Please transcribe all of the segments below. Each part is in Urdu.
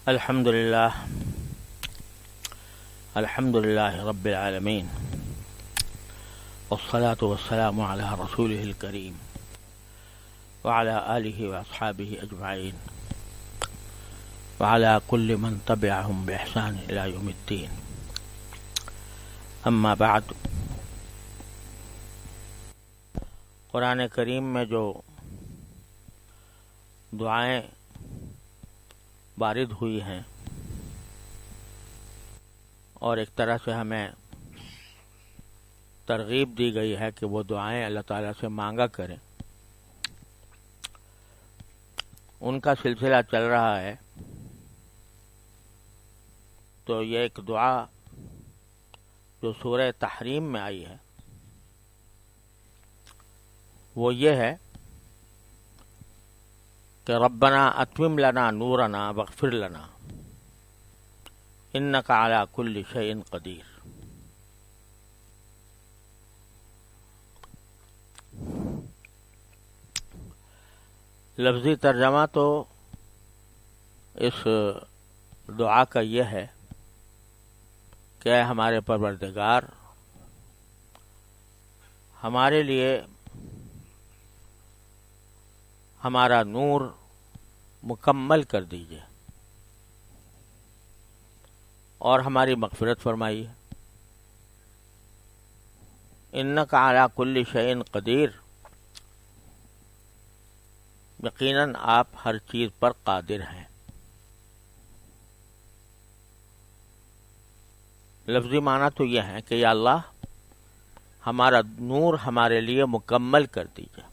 الحمد لله الحمد لله رب العالمين والصلاة والسلام على رسوله الكريم وعلى آله وأصحابه أجمعين وعلى كل من تبعهم بإحسان إلى يوم الدين. أما بعد، قرآن کریم میں جو دعائیں وارد ہوئی ہیں اور ایک طرح سے ہمیں ترغیب دی گئی ہے کہ وہ دعائیں اللہ تعالیٰ سے مانگا کریں، ان کا سلسلہ چل رہا ہے. تو یہ ایک دعا جو سورہ تحریم میں آئی ہے وہ یہ ہے کہ ربنا اتمم لنا نورنا واغفر لنا انک علی کل شیء قدیر. لفظی ترجمہ تو اس دعا کا یہ ہے کہ اے ہمارے پروردگار، ہمارے لیے ہمارا نور مکمل کر دیجیے اور ہماری مغفرت فرمائیے. انک علی کل شیء قدیر، یقیناً آپ ہر چیز پر قادر ہیں. لفظی معنی تو یہ ہے کہ یا اللہ ہمارا نور ہمارے لیے مکمل کر دیجیے.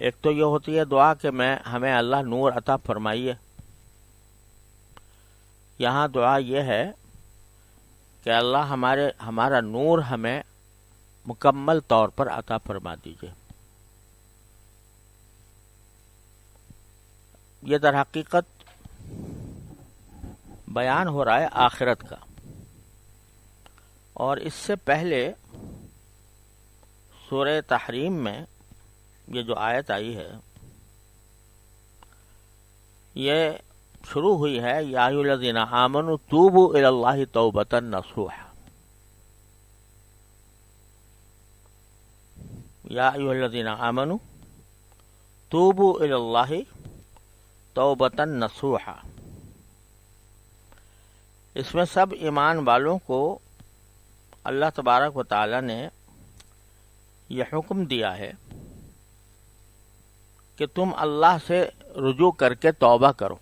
ایک تو یہ ہوتی ہے دعا کہ ہمیں اللہ نور عطا فرمائیے. یہاں دعا یہ ہے کہ اللہ ہمارا نور ہمیں مکمل طور پر عطا فرما دیجیے. یہ در حقیقت بیان ہو رہا ہے آخرت کا، اور اس سے پہلے سورہ تحریم میں یہ جو آیت آئی ہے یہ شروع ہوئی ہے یا ایھا الذین آمنوا توبوا الی اللہ توبۃ نصوحا. یا ایھا الذین آمنوا توبوا الی اللہ توبۃ نصوحا. اس میں سب ایمان والوں کو اللہ تبارک و تعالی نے یہ حکم دیا ہے کہ تم اللہ سے رجوع کر کے توبہ کرو،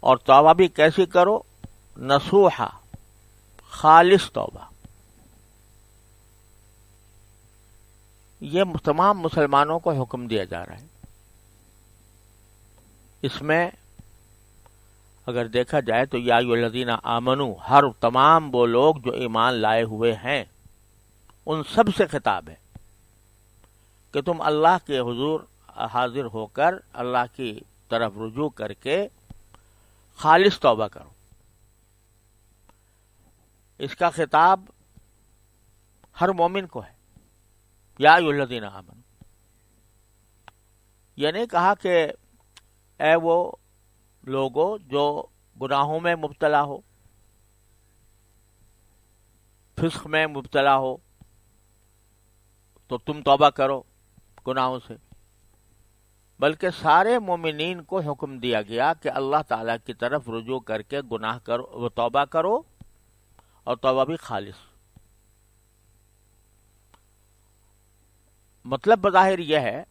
اور توبہ بھی کیسی کرو؟ نصوحا، خالص توبہ. یہ تمام مسلمانوں کو حکم دیا جا رہا ہے. اس میں اگر دیکھا جائے تو یا ایھا الذین آمنوا تمام وہ لوگ جو ایمان لائے ہوئے ہیں ان سب سے خطاب ہے کہ تم اللہ کے حضور حاضر ہو کر اللہ کی طرف رجوع کر کے خالص توبہ کرو. اس کا خطاب ہر مومن کو ہے. یا ایھا الذین آمنوا، یہ نہیں کہا کہ اے وہ لوگوں جو گناہوں میں مبتلا ہو، فسق میں مبتلا ہو تو تم توبہ کرو گناہوں سے، بلکہ سارے مومنین کو حکم دیا گیا کہ اللہ تعالیٰ کی طرف رجوع کر کے گناہ کرو، توبہ کرو، اور توبہ بھی خالص. مطلب بظاہر یہ ہے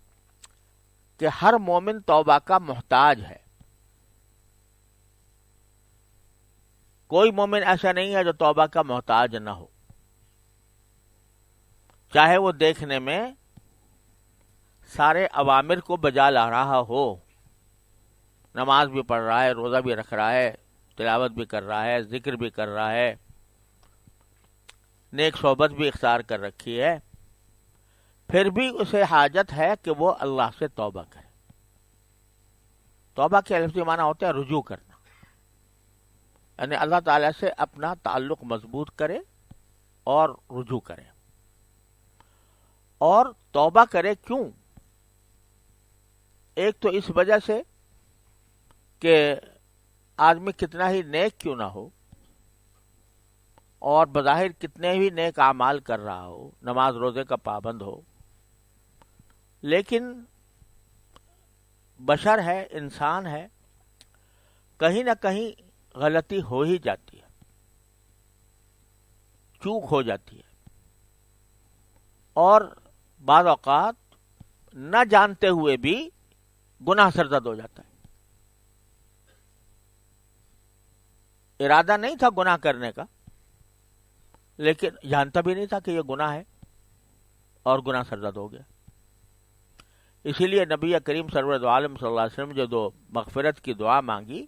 کہ ہر مومن توبہ کا محتاج ہے. کوئی مومن ایسا نہیں ہے جو توبہ کا محتاج نہ ہو، چاہے وہ دیکھنے میں سارے اوامر کو بجا لا رہا ہو، نماز بھی پڑھ رہا ہے، روزہ بھی رکھ رہا ہے، تلاوت بھی کر رہا ہے، ذکر بھی کر رہا ہے، نیک صحبت بھی اختیار کر رکھی ہے، پھر بھی اسے حاجت ہے کہ وہ اللہ سے توبہ کرے. توبہ کے لفظی معنی ہوتا ہے رجوع کرنا، یعنی اللہ تعالیٰ سے اپنا تعلق مضبوط کرے اور رجوع کرے. اور توبہ کرے کیوں؟ ایک تو اس وجہ سے کہ آدمی کتنا ہی نیک کیوں نہ ہو اور بظاہر کتنے بھی نیک اعمال کر رہا ہو، نماز روزے کا پابند ہو، لیکن بشر ہے، انسان ہے، کہیں نہ کہیں غلطی ہو ہی جاتی ہے، چوک ہو جاتی ہے، اور بعض اوقات نہ جانتے ہوئے بھی گناہ سرزد ہو جاتا ہے۔ ارادہ نہیں تھا گناہ کرنے کا، لیکن جانتا بھی نہیں تھا کہ یہ گناہ ہے اور گناہ سرزد ہو گیا۔ اسی لیے نبی کریم سرور عالم صلی اللہ علیہ وسلم جو دو مغفرت کی دعا مانگی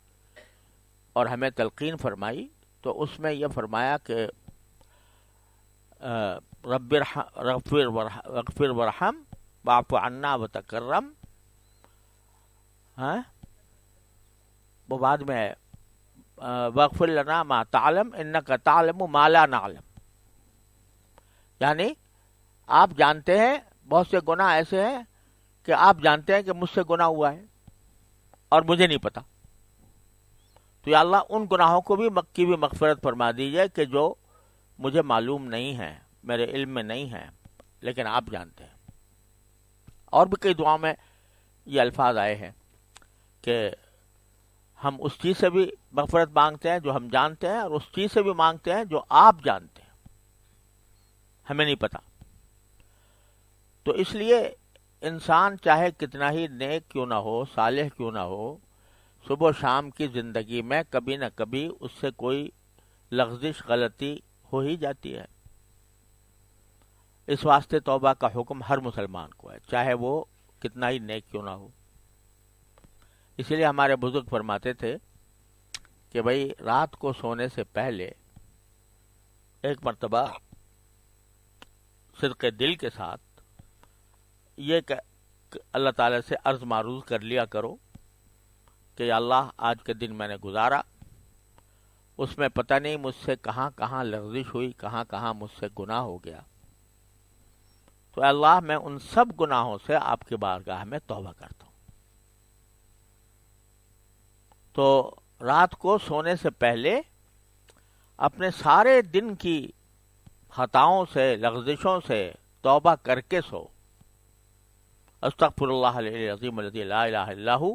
اور ہمیں تلقین فرمائی، تو اس میں یہ فرمایا کہ رب اغفر ورحم واعف عنا وتکرم، وہ بعد میں واغفر لنا ما تعلم انک تعلم ما لا نعلم، یعنی آپ جانتے ہیں بہت سے گناہ ایسے ہیں کہ آپ جانتے ہیں کہ مجھ سے گناہ ہوا ہے اور مجھے نہیں پتا، تو یا اللہ ان گناہوں کو بھی کی بھی مغفرت فرما دیجئے کہ جو مجھے معلوم نہیں ہے، میرے علم میں نہیں ہے، لیکن آپ جانتے ہیں۔ اور بھی کئی دعاؤں میں یہ الفاظ آئے ہیں کہ ہم اس چیز سے بھی مغفرت مانگتے ہیں جو ہم جانتے ہیں، اور اس چیز سے بھی مانگتے ہیں جو آپ جانتے ہیں، ہمیں نہیں پتا۔ تو اس لیے انسان چاہے کتنا ہی نیک کیوں نہ ہو، صالح کیوں نہ ہو، صبح و شام کی زندگی میں کبھی نہ کبھی اس سے کوئی لغزش، غلطی ہو ہی جاتی ہے۔ اس واسطے توبہ کا حکم ہر مسلمان کو ہے، چاہے وہ کتنا ہی نیک کیوں نہ ہو۔ اسی لیے ہمارے بزرگ فرماتے تھے کہ بھئی رات کو سونے سے پہلے ایک مرتبہ صدق دل کے ساتھ یہ کہ اللہ تعالیٰ سے عرض معروض کر لیا کرو کہ یا اللہ آج کے دن میں نے گزارا، اس میں پتہ نہیں مجھ سے کہاں کہاں لغزش ہوئی، کہاں کہاں مجھ سے گناہ ہو گیا، تو اے اللہ میں ان سب گناہوں سے آپ کی بارگاہ میں توبہ کرتا ہوں۔ تو رات کو سونے سے پہلے اپنے سارے دن کی خطاؤں سے، لغزشوں سے توبہ کر کے سو۔ استغفر اللہ العلی العظیم الذی لا الہ الا ہو،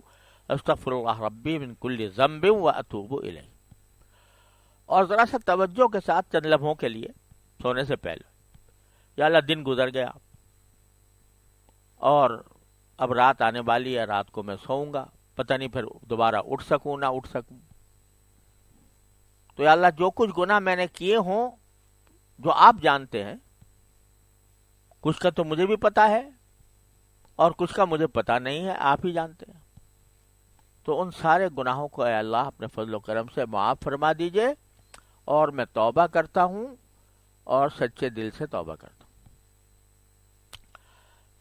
استغفر اللہ ربی من کل ذنب واتوب الیہ۔ اور ذرا سا توجہ کے ساتھ چند لمحوں کے لیے سونے سے پہلے، یا اللہ دن گزر گیا اور اب رات آنے والی ہے، رات کو میں سوؤں گا، پتہ نہیں پھر دوبارہ اٹھ سکوں نہ اٹھ سکوں، تو یا اللہ جو کچھ گناہ میں نے کیے ہوں جو آپ جانتے ہیں، کچھ کا تو مجھے بھی پتا ہے اور کچھ کا مجھے پتا نہیں ہے، آپ ہی جانتے ہیں، تو ان سارے گناہوں کو اے اللہ اپنے فضل و کرم سے معاف فرما دیجئے، اور میں توبہ کرتا ہوں اور سچے دل سے توبہ کرتا ہوں۔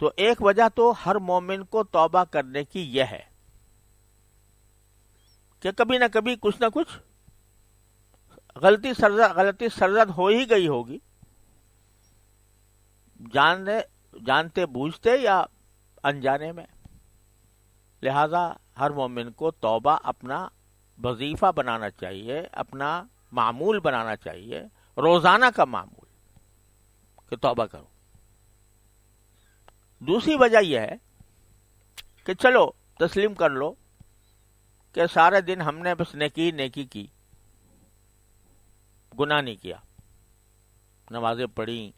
تو ایک وجہ تو ہر مومن کو توبہ کرنے کی یہ ہے کہ کبھی نہ کبھی کچھ نہ کچھ غلطی سرزد ہو ہی گئی ہوگی، جانتے بوجھتے یا انجانے میں، لہذا ہر مومن کو توبہ اپنا وظیفہ بنانا چاہیے، اپنا معمول بنانا چاہیے، روزانہ کا معمول کہ توبہ کرو۔ دوسری وجہ یہ ہے کہ چلو تسلیم کر لو کہ سارے دن ہم نے بس نیکی کی، گناہ نہیں کیا، نمازیں پڑھی،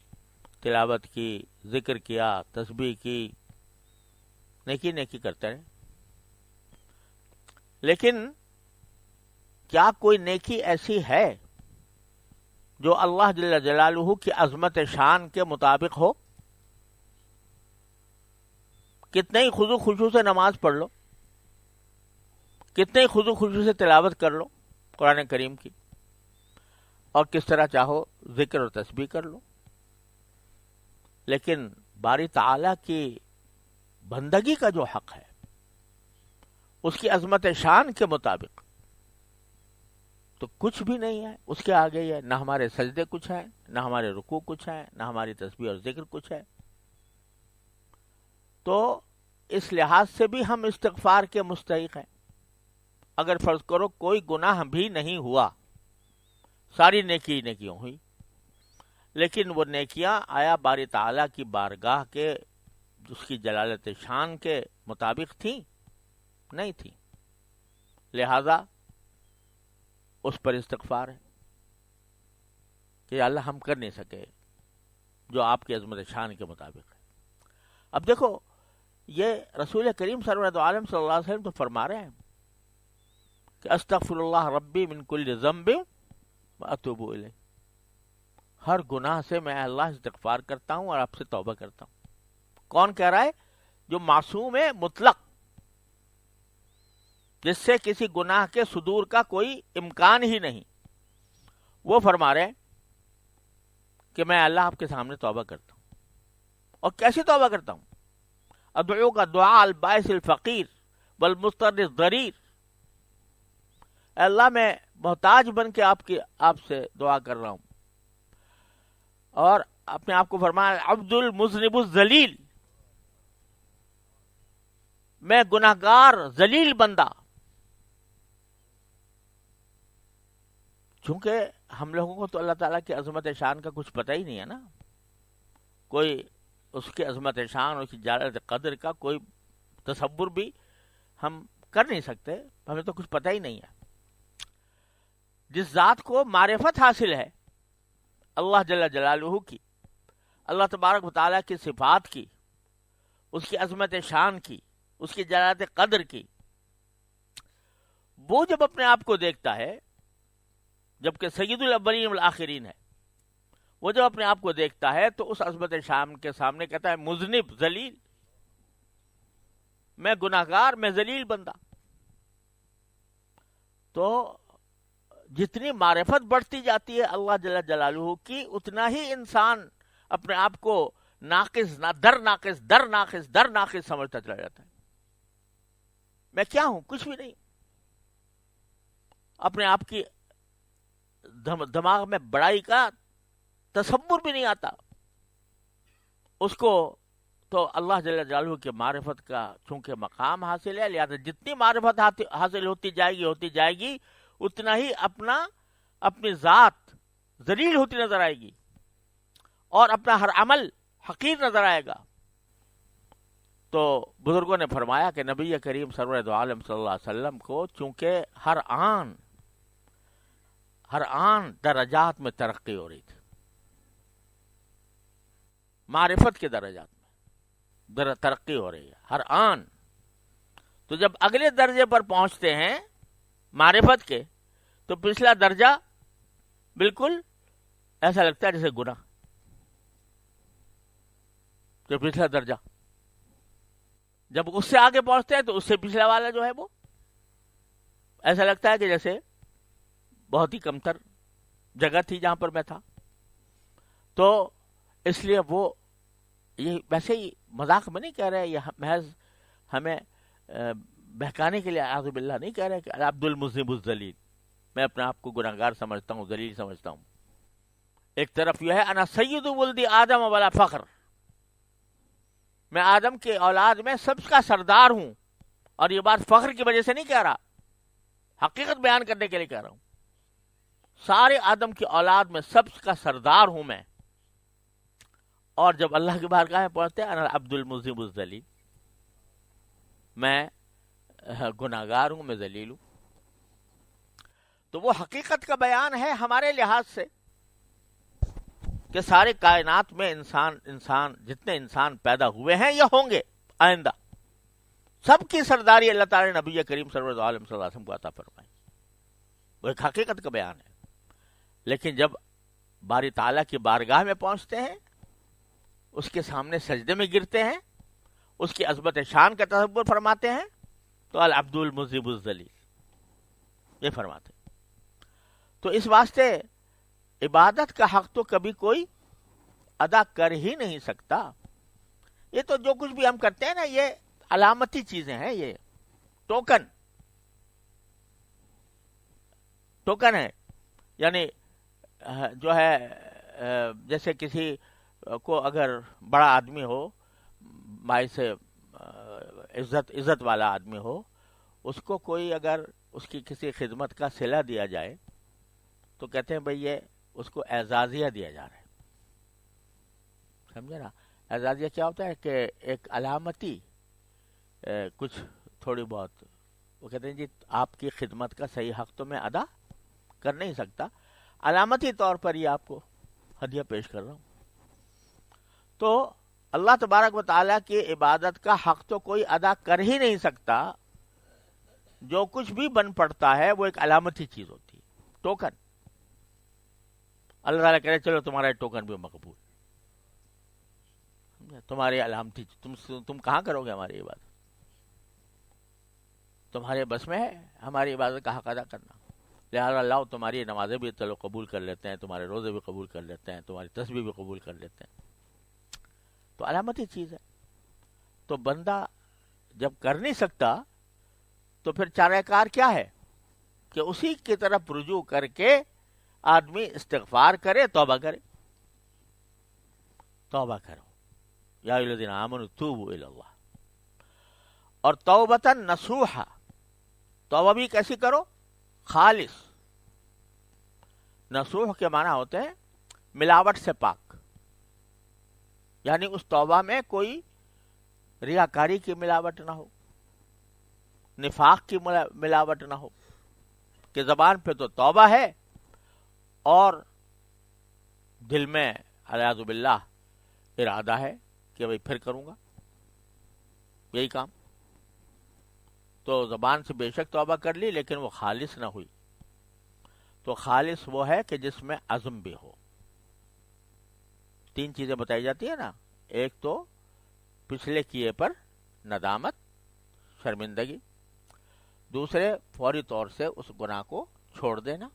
تلاوت کی، ذکر کیا، تسبیح کی، نیکی کرتے رہے، لیکن کیا کوئی نیکی ایسی ہے جو اللہ جل جلالہ کی عظمت شان کے مطابق ہو؟ کتنے ہی خضوع خشوع سے نماز پڑھ لو، کتنے ہی خضوع خشوع سے تلاوت کر لو قرآن کریم کی، اور کس طرح چاہو ذکر اور تسبیح کر لو، لیکن باری تعالیٰ کی بندگی کا جو حق ہے اس کی عظمت شان کے مطابق تو کچھ بھی نہیں ہے، اس کے آگے یہ نہ ہمارے سجدے کچھ ہیں، نہ ہمارے رکوع کچھ ہیں، نہ ہماری تسبیح اور ذکر کچھ ہے۔ تو اس لحاظ سے بھی ہم استغفار کے مستحق ہیں. اگر فرض کرو کوئی گناہ بھی نہیں ہوا، ساری نیکی نیکیوں ہوئی، لیکن وہ نیکیاں آیا باری تعالیٰ کی بارگاہ کے اس کی جلالت شان کے مطابق تھیں؟ نہیں تھیں. لہذا اس پر استغفار ہے کہ اللہ ہم کر نہیں سکے جو آپ کی عظمت شان کے مطابق ہے. اب دیکھو، یہ رسول کریم سرورت عالم صلی اللہ علیہ وسلم تو فرما رہے ہیں کہ استغفر اللہ ربی من کل ذنب واتوب الیہ. ہر گناہ سے میں اللہ استغفار کرتا ہوں اور آپ سے توبہ کرتا ہوں. کون کہہ رہا ہے؟ جو معصوم ہے مطلق، جس سے کسی گناہ کے صدور کا کوئی امکان ہی نہیں. وہ فرما رہے ہیں کہ میں اللہ آپ کے سامنے توبہ کرتا ہوں. اور کیسی توبہ کرتا ہوں؟ ادعو کا دعا البائس الفقیر والمضطر الضریر. اے اللہ میں محتاج بن کے آپ سے دعا کر رہا ہوں. اور اپنے آپ کو فرمایا عبد المذنب الذلیل، میں گناہگار ذلیل بندہ. چونکہ ہم لوگوں کو تو اللہ تعالیٰ کی عظمت شان کا کچھ پتہ ہی نہیں ہے نا. کوئی اس کی عظمت شان اور اس کی جلالت قدر کا کوئی تصور بھی ہم کر نہیں سکتے. ہمیں تو کچھ پتہ ہی نہیں ہے. جس ذات کو معرفت حاصل ہے اللہ جل جلالہ کی، اللہ تبارک و تعالیٰ کی صفات کی، اس کی عظمت شان کی، اس کی جلالت قدر کی، وہ جب اپنے آپ کو دیکھتا ہے، جبکہ سید الاولین والآخرین ہے، وہ جب اپنے آپ کو دیکھتا ہے تو اس عظمت شان کے سامنے کہتا ہے مذنب ذلیل، میں گناہگار، میں ذلیل بندہ. تو جتنی معرفت بڑھتی جاتی ہے اللہ جل جلالہ کی، اتنا ہی انسان اپنے آپ کو ناقص، در ناقص سمجھتا چلا جاتا ہے. میں کیا ہوں؟ کچھ بھی نہیں. اپنے آپ کی دماغ میں بڑائی کا تصور بھی نہیں آتا. اس کو تو اللہ جل جلالہ کے معرفت کا چونکہ مقام حاصل ہے، لہذا جتنی معرفت حاصل ہوتی جائے گی اتنا ہی اپنی ذات ذلیل ہوتی نظر آئے گی اور اپنا ہر عمل حقیر نظر آئے گا. تو بزرگوں نے فرمایا کہ نبی کریم سرور عالم صلی اللہ علیہ وسلم کو چونکہ ہر آن درجات میں ترقی ہو رہی تھی، معرفت کے درجات میں ترقی ہو رہی ہے ہر آن. تو جب اگلے درجے پر پہنچتے ہیں معرفت کے، تو پچھلا درجہ بالکل ایسا لگتا ہے جیسے گناہ. تو پچھلا درجہ جب اس سے آگے پہنچتے ہیں تو اس سے پچھلا والا جو ہے وہ ایسا لگتا ہے کہ جیسے بہت ہی کمتر جگہ تھی جہاں پر میں تھا. تو اس لیے وہ یہ ویسے ہی مذاق میں نہیں کہہ رہے، یہ محض ہمیں بہکانے کے لیے اعوذ باللہ نہیں کہہ رہے کہ عبد المذنب الذلیل، میں اپنے آپ کو گناہگار سمجھتا ہوں، ذلیل سمجھتا ہوں. ایک طرف یہ ہے انا سید ولد آدم ولا فخر، میں آدم کے اولاد میں سب کا سردار ہوں. اور یہ بات فخر کی وجہ سے نہیں کہہ رہا، حقیقت بیان کرنے کے لیے کہہ رہا ہوں. سارے آدم کی اولاد میں سب کا سردار ہوں میں. اور جب اللہ کی بارگاہ میں پہنچتے ہیں انا عبد المذنب الذلیل، میں گناہگار ہوں، میں ذلیل ہوں. تو وہ حقیقت کا بیان ہے ہمارے لحاظ سے کہ سارے کائنات میں انسان جتنے انسان پیدا ہوئے ہیں یا ہوں گے آئندہ، سب کی سرداری اللہ تعالی نے نبی کریم صلی اللہ علیہ وسلم کو عطا فرمائی. وہ ایک حقیقت کا بیان ہے. لیکن جب باری تعالیٰ کی بارگاہ میں پہنچتے ہیں، اس کے سامنے سجدے میں گرتے ہیں، اس کی عظمت شان کا تصور فرماتے ہیں، تو العبد المذنب الذلیل یہ فرماتے ہیں. تو اس واسطے عبادت کا حق تو کبھی کوئی ادا کر ہی نہیں سکتا. یہ تو جو کچھ بھی ہم کرتے ہیں نا، یہ علامتی چیزیں ہیں، یہ ٹوکن ہے. یعنی جو ہے جیسے کسی کو اگر بڑا آدمی ہو، بھائی سے عزت والا آدمی ہو، اس کو کوئی اگر اس کی کسی خدمت کا صلہ دیا جائے تو کہتے ہیں بھئی یہ اس کو اعزازیہ دیا جا رہا ہے. سمجھے نا؟ اعزازیہ کیا ہوتا ہے کہ ایک علامتی کچھ تھوڑی بہت، وہ کہتے ہیں جی آپ کی خدمت کا صحیح حق تو میں ادا کر نہیں سکتا، علامتی طور پر یہ آپ کو ہدیہ پیش کر رہا ہوں. تو اللہ تبارک و تعالیٰ کی عبادت کا حق تو کوئی ادا کر ہی نہیں سکتا. جو کچھ بھی بن پڑتا ہے وہ ایک علامتی چیز ہوتی ہے، ٹوکن. اللہ تعالیٰ کہہ رہے چلو تمہارا ٹوکن بھی مقبول، تمہاری علامتی تم کہاں کرو گے ہماری عبادت؟ تمہارے بس میں ہے ہماری عبادت کا حق ادا کرنا، لہٰذا اللہ تمہاری نمازیں بھی چلو قبول کر لیتے ہیں، تمہارے روزے بھی قبول کر لیتے ہیں، تمہاری تسبیح بھی قبول کر لیتے ہیں. تو علامتی چیز ہے. تو بندہ جب کر نہیں سکتا تو پھر چارہ کار کیا ہے کہ اسی کی طرف رجوع کر کے آدمی استغفار کرے، توبہ کرے. توبہ کرو، یا ایھا الذین آمنوا توبوا الی اللہ. اور توبۃ نصوحا، توبہ بھی کیسی کرو؟ خالص. نصوح کے معنی ہوتے ہیں ملاوٹ سے پاک، یعنی اس توبہ میں کوئی ریاکاری کی ملاوٹ نہ ہو، نفاق کی ملاوٹ نہ ہو، کہ زبان پہ تو توبہ ہے اور دل میں الیاذ باللہ ارادہ ہے کہ بھئی پھر کروں گا یہی کام. تو زبان سے بے شک توبہ کر لی لیکن وہ خالص نہ ہوئی. تو خالص وہ ہے کہ جس میں عزم بھی ہو. 3 چیزیں بتائی جاتی ہیں نا، ایک تو پچھلے کیے پر ندامت، شرمندگی، دوسرے فوری طور سے اس گناہ کو چھوڑ دینا،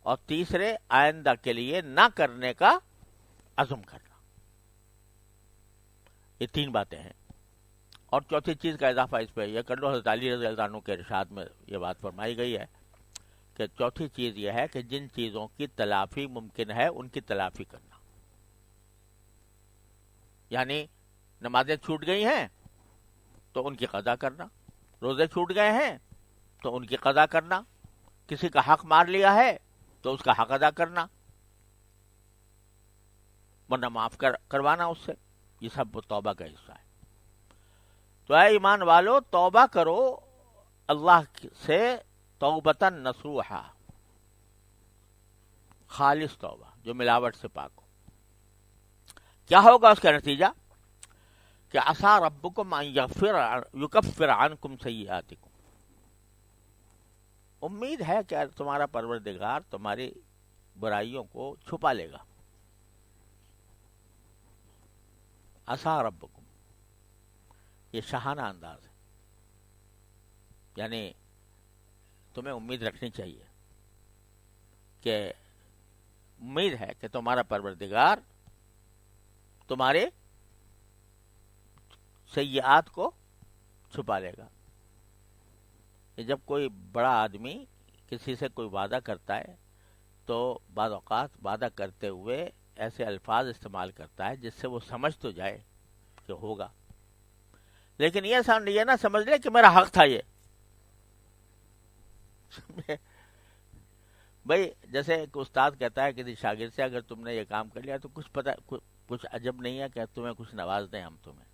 اور تیسرے آئندہ کے لیے نہ کرنے کا عزم کرنا. یہ 3 باتیں ہیں. اور چوتھی چیز کا اضافہ اس پہ یہ کر لو، حضرت علی رضی اللہ عنہ کے ارشاد میں یہ بات فرمائی گئی ہے کہ چوتھی چیز یہ ہے کہ جن چیزوں کی تلافی ممکن ہے ان کی تلافی کرنا. یعنی نمازیں چھوٹ گئی ہیں تو ان کی قضا کرنا، روزے چھوٹ گئے ہیں تو ان کی قضا کرنا، کسی کا حق مار لیا ہے تو اس کا حق ادا کرنا، ورنہ معاف کروانا اس سے. یہ سب توبہ کا حصہ ہے. تو اے ایمان والو، توبہ کرو اللہ سے توبۃ نصوحا، خالص توبہ جو ملاوٹ سے پاک ہو. کیا ہوگا اس کا نتیجہ؟ کہ عسیٰ ربکم ان یکفر عنکم سیئاتکم. امید ہے کہ تمہارا پروردگار تمہاری برائیوں کو چھپا لے گا. عسیٰ ربکم، یہ شاہانہ انداز ہے، یعنی تمہیں امید رکھنی چاہیے کہ امید ہے کہ تمہارا پروردگار تمہارے سیئات کو چھپا لے گا. کہ جب کوئی بڑا آدمی کسی سے کوئی وعدہ کرتا ہے تو بعض اوقات وعدہ کرتے ہوئے ایسے الفاظ استعمال کرتا ہے جس سے وہ سمجھ تو جائے کہ ہوگا، لیکن یہ نہ سمجھ لے کہ میرا حق تھا. یہ بھائی جیسے ایک استاد کہتا ہے کسی شاگرد سے اگر تم نے یہ کام کر لیا تو کچھ عجب نہیں ہے کہ تمہیں کچھ نواز دیں ہم تمہیں.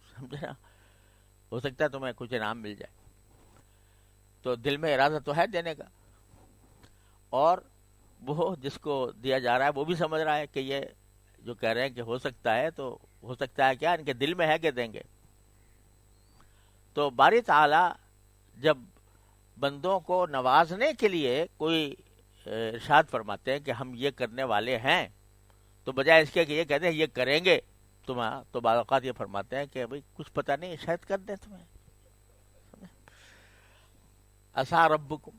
سمجھے نا؟ ہو سکتا ہے تمہیں کچھ انعام مل جائے. تو دل میں ارادہ تو ہے دینے کا، اور وہ جس کو دیا جا رہا ہے وہ بھی سمجھ رہا ہے کہ یہ جو کہہ رہے ہیں کہ ہو سکتا ہے، تو ہو سکتا ہے کیا ان کے دل میں ہے کہ دیں گے. تو باری تعالی جب بندوں کو نوازنے کے لیے کوئی ارشاد فرماتے ہیں کہ ہم یہ کرنے والے ہیں، تو بجائے اس کے کہ یہ کہتے ہیں یہ کریں گے تمہیں، تو بعض اوقات یہ فرماتے ہیں کہ بھئی کچھ پتہ نہیں شاید کر دیں تمہیں. عسیٰ ربکم،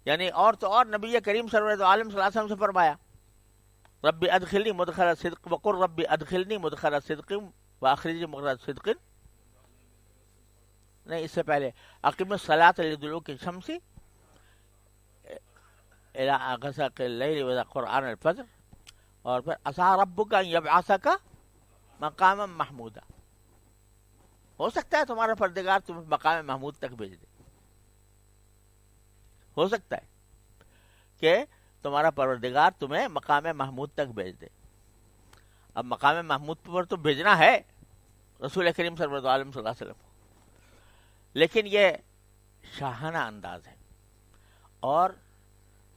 یعنی اور تو اور نبی کریم صلی اللہ علیہ وسلم سے فرمایا رب ادخلنی مدخل صدق وقل رب ادخلنی مدخل صدق واخرجنی مخرج صدق. نہیں، اس سے پہلے اقم الصلاۃ لدلوک الشمس الی غسق اللیل وقرآن الفجر، اور پھر عسیٰ ربک ان یبعثک مقاما محمودا. ہو سکتا ہے تمہارا پروردگار تمہیں مقام محمود تک بھیج دے، ہو سکتا ہے کہ تمہارا پروردگار تمہیں مقام محمود تک بھیج دے۔ اب مقام محمود پر تو بھیجنا ہے رسول کریم صلی اللہ علیہ وسلم کو، لیکن یہ شاہانہ انداز ہے اور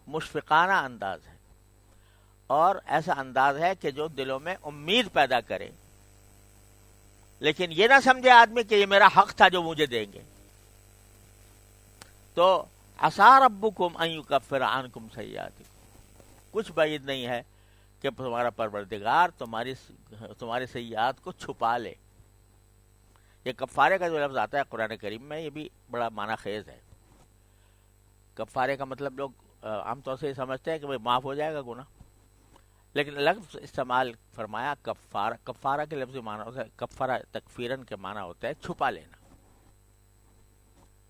مشفقانہ انداز ہے اور ایسا انداز ہے کہ جو دلوں میں امید پیدا کرے، لیکن یہ نہ سمجھے آدمی کہ یہ میرا حق تھا جو مجھے دیں گے۔ تو عسیٰ ربکم ان یکفر عنکم سیئاتکم، کچھ بعید نہیں ہے کہ تمہارا پروردگار تمہاری سیئات کو چھپا لے۔ یہ کفارے کا جو لفظ آتا ہے قرآن کریم میں، یہ بھی بڑا معنی خیز ہے۔ کفارے کا مطلب لوگ عام طور سے یہ سمجھتے ہیں کہ بھئی معاف ہو جائے گا گناہ، لیکن لفظ استعمال فرمایا کفارہ۔ کفارہ کے لفظ معنی ہوتا ہے، کفارہ تکفیرن کے معنی ہوتا ہے چھپا لینا۔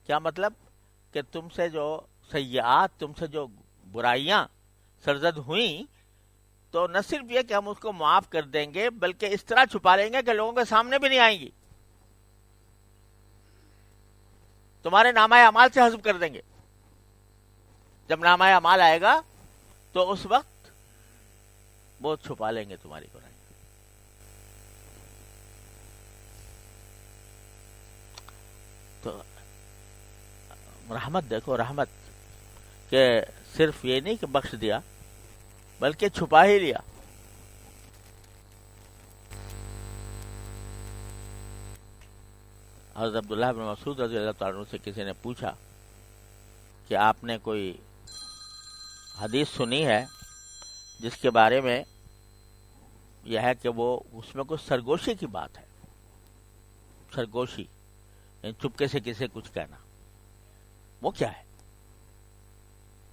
کیا مطلب؟ کہ تم سے جو سیئات، تم سے جو برائیاں سرزد ہوئیں، تو نہ صرف یہ کہ ہم اس کو معاف کر دیں گے، بلکہ اس طرح چھپا لیں گے کہ لوگوں کے سامنے بھی نہیں آئیں گی، تمہارے نامہ اعمال سے حذف کر دیں گے۔ جب نامہ اعمال آئے گا تو اس وقت وہ چھپا لیں گے تمہاری برائی۔ تو رحمت دیکھو، رحمت کہ صرف یہ نہیں کہ بخش دیا بلکہ چھپا ہی لیا۔ حضرت عبداللہ بن مسعود رضی اللہ تعالیٰ عنہ سے کسی نے پوچھا کہ آپ نے کوئی حدیث سنی ہے جس کے بارے میں یہ ہے کہ وہ اس میں کچھ سرگوشی کی بات ہے، سرگوشی یعنی چپکے سے کسی کچھ کہنا، وہ کیا ہے؟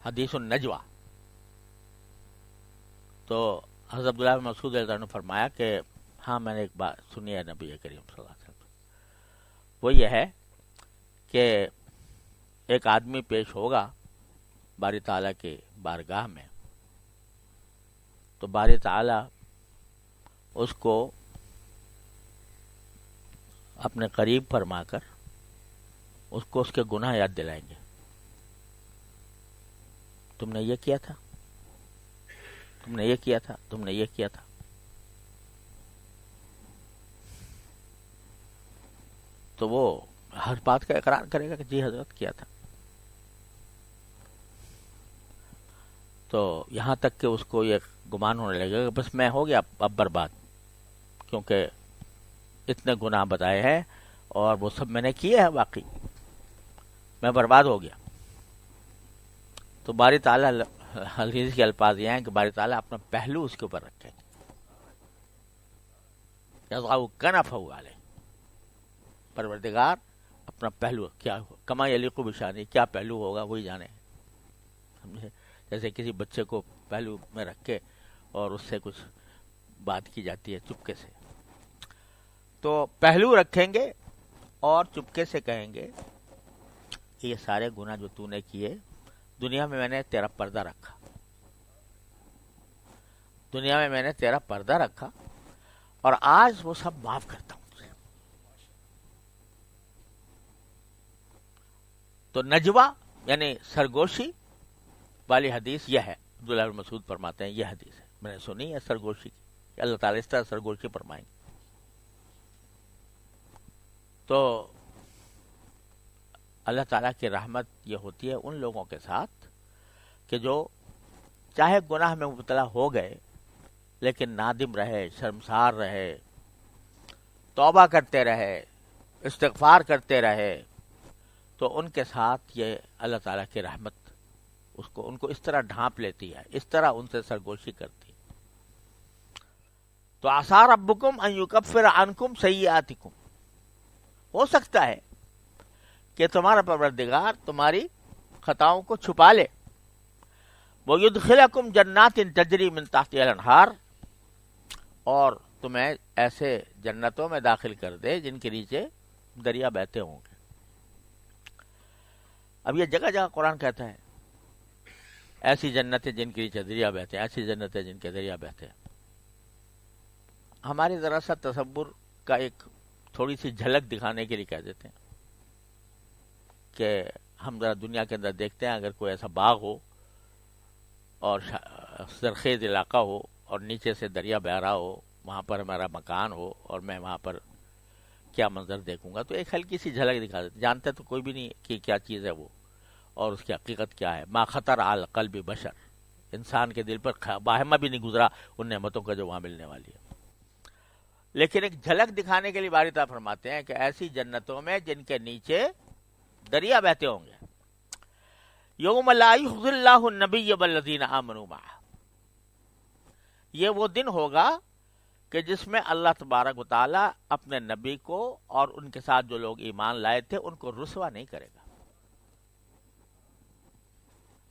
حدیث النجوہ۔ تو حضرت عبداللہ بن مسعود رضی اللہ عنہ نے فرمایا کہ ہاں میں نے ایک بات سنی ہے نبی کریم صلی اللہ علیہ وسلم، وہ یہ ہے کہ ایک آدمی پیش ہوگا باری تعالیٰ کے بارگاہ میں، تو باری تعالیٰ اس کو اپنے قریب فرما کر اس کو اس کے گناہ یاد دلائیں گے۔ تم نے یہ کیا تھا، تم نے یہ کیا تھا، تم نے یہ کیا تھا۔ تو وہ ہر بات کا اقرار کرے گا کہ جی حضرت کیا تھا۔ تو یہاں تک کہ اس کو یہ گمان ہونے لگے گا کہ بس میں ہو گیا اب برباد، کیونکہ اتنے گناہ بتائے ہیں اور وہ سب میں نے کیے ہیں، واقعی میں برباد ہو گیا۔ تو باری تعالیٰ حدیث کے الفاظ یہ ہیں کہ باری تعالیٰ اپنا پہلو اس کے اوپر رکھیں گے، یضع کنفہ علیہ، پروردگار اپنا پہلو کیا کما یلیق بشانی، کیا پہلو ہوگا وہی جانے، سمجھے؟ جیسے کسی بچے کو پہلو میں رکھ کے اور اس سے کچھ بات کی جاتی ہے چپکے سے، تو پہلو رکھیں گے اور چپکے سے کہیں گے کہ یہ سارے گناہ جو تو نے کیے، دنیا میں میں نے تیرا پردہ رکھا، دنیا میں میں نے تیرا پردہ رکھا اور آج وہ سب معاف کرتا ہوں۔ تو نجوہ یعنی سرگوشی والی حدیث یہ ہے، عبداللہ بن مسعود فرماتے ہیں یہ حدیث ہے، میں نے سنی ہے سرگوشی کی، کہ اللہ تعالیٰ اس طرح سرگوشی فرمائیں گے۔ تو اللہ تعالیٰ کی رحمت یہ ہوتی ہے ان لوگوں کے ساتھ کہ جو چاہے گناہ میں مبتلا ہو گئے لیکن نادم رہے، شرمسار رہے، توبہ کرتے رہے، استغفار کرتے رہے، تو ان کے ساتھ یہ اللہ تعالیٰ کی رحمت ان کو اس طرح ڈھانپ لیتی ہے، اس طرح ان سے سرگوشی کرتی ہے۔ تو عسیٰ ربکم ان یکفر عنکم سیئاتکم، ہو سکتا ہے کہ تمہارا پروردگار تمہاری خطاؤں کو چھپا لے، وَيُدْخِلَكُمْ جَنَّاتٍ تَجْرِي مِن تَحْتِهَا الْأَنْهَارُ، اور تمہیں ایسے جنتوں میں داخل کر دے جن کے نیچے دریا بہتے ہوں گے۔ اب یہ جگہ جگہ قرآن کہتا ہے ایسی جنتیں جن کے نیچے دریا بہتے ہیں، ایسی جنتیں جن کے دریا بہتے ہیں۔ ہماری ذرا سا تصور کا ایک تھوڑی سی جھلک دکھانے کے لیے کہہ دیتے ہیں کہ ہم ذرا دنیا کے اندر دیکھتے ہیں، اگر کوئی ایسا باغ ہو اور زرخیز علاقہ ہو اور نیچے سے دریا بہہ رہا ہو، وہاں پر ہمارا مکان ہو اور میں وہاں پر کیا منظر دیکھوں گا، تو ایک ہلکی سی جھلک دکھا دیتے. جانتے تو کوئی بھی نہیں کہ کیا چیز ہے وہ اور اس کی حقیقت کیا ہے. ما خطر علی قلب بشر، انسان کے دل پر باہمہ بھی نہیں گزرا ان نعمتوں کا جو وہاں ملنے والی ہے. لیکن ایک جھلک دکھانے کے لیے باری تعالیٰ فرماتے ہیں کہ ایسی جنتوں میں جن کے نیچے دریا بہتے ہوں گے. یوم لا یخزی اللہ النبی والذین آمنوا معہ، یہ وہ دن ہوگا کہ جس میں اللہ تبارک و تعالیٰ اپنے نبی کو اور ان کے ساتھ جو لوگ ایمان لائے تھے ان کو رسوا نہیں کرے گا.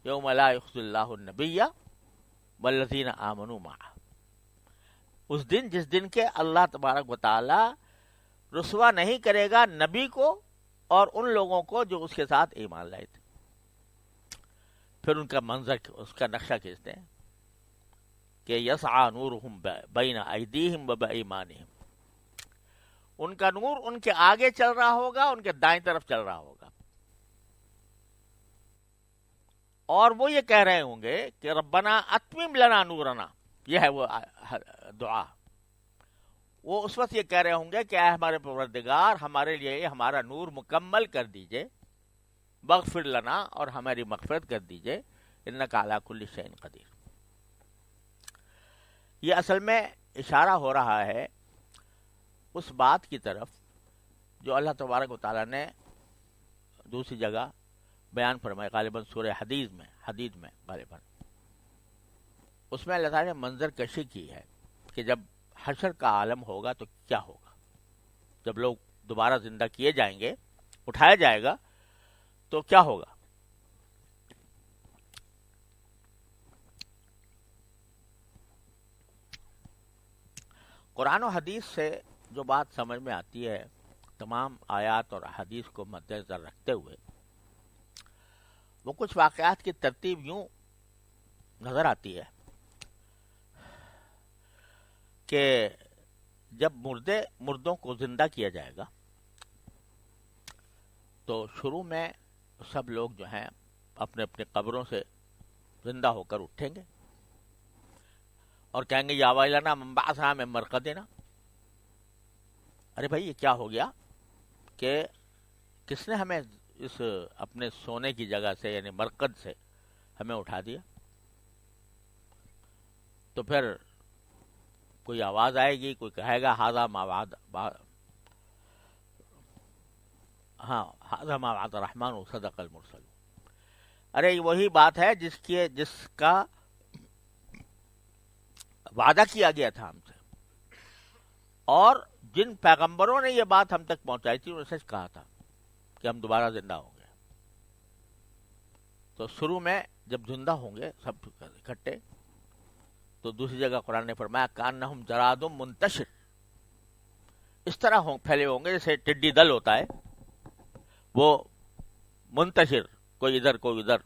یوم لا یخزی اللہ النبی والذین آمنوا معہ، اس دن جس دن کے اللہ تبارک و تعالیٰ رسوا نہیں کرے گا نبی کو اور ان لوگوں کو جو اس کے ساتھ ایمان لائے تھے. پھر ان کا منظر، اس کا نقشہ کھینچتے ہیں کہ یسعی نورہم بین ایدیہم و بایمانہم، ان کا نور ان کے آگے چل رہا ہوگا، ان کے دائیں طرف چل رہا ہوگا، اور وہ یہ کہہ رہے ہوں گے کہ ربنا اتمم لنا نورنا، یہ ہے وہ دعا. وہ اس وقت یہ کہہ رہے ہوں گے کہ اے ہمارے پروردگار، ہمارے لیے ہمارا نور مکمل کر دیجئے، بغفر لنا، اور ہماری مغفرت کر دیجئے، انک علی کل شیء قدیر. یہ اصل میں اشارہ ہو رہا ہے اس بات کی طرف جو اللہ تبارک و تعالیٰ نے دوسری جگہ بیان فرمائے، غالباً سورہ حدید میں غالباً. اس میں اللہ تعالیٰ نے منظر کشی کی ہے کہ جب حشر کا عالم ہوگا تو کیا ہوگا، جب لوگ دوبارہ زندہ کیے جائیں گے، اٹھایا جائے گا تو کیا ہوگا. قرآن و حدیث سے جو بات سمجھ میں آتی ہے، تمام آیات اور حدیث کو مد نظر رکھتے ہوئے، وہ کچھ واقعات کی ترتیب یوں نظر آتی ہے کہ جب مردوں کو زندہ کیا جائے گا تو شروع میں سب لوگ جو ہیں اپنے اپنے قبروں سے زندہ ہو کر اٹھیں گے اور کہیں گے یا ویلنا من بعثنا من مرقدنا. ارے بھائی یہ کیا ہو گیا کہ کس نے ہمیں اس اپنے سونے کی جگہ سے یعنی مرقد سے ہمیں اٹھا دیا. تو پھر کوئی آواز آئے گی، کوئی کہے گا ھذا ما وعد ھذا ما وعد الرحمن وصدق المرسلون. ارے یہ وہی بات ہے جس کا وعدہ کیا گیا تھا ہم سے، اور جن پیغمبروں نے یہ بات ہم تک پہنچائی تھی انہوں نے سچ کہا تھا کہ ہم دوبارہ زندہ ہوں گے. تو شروع میں جب زندہ ہوں گے سب اکٹھے، تو دوسری جگہ قرآن نے فرمایا کانہم جراد منتشر، اس طرح پھیلے ہوں گے جیسے ٹڈی دل ہوتا ہے، وہ منتشر، کوئی ادھر کوئی ادھر.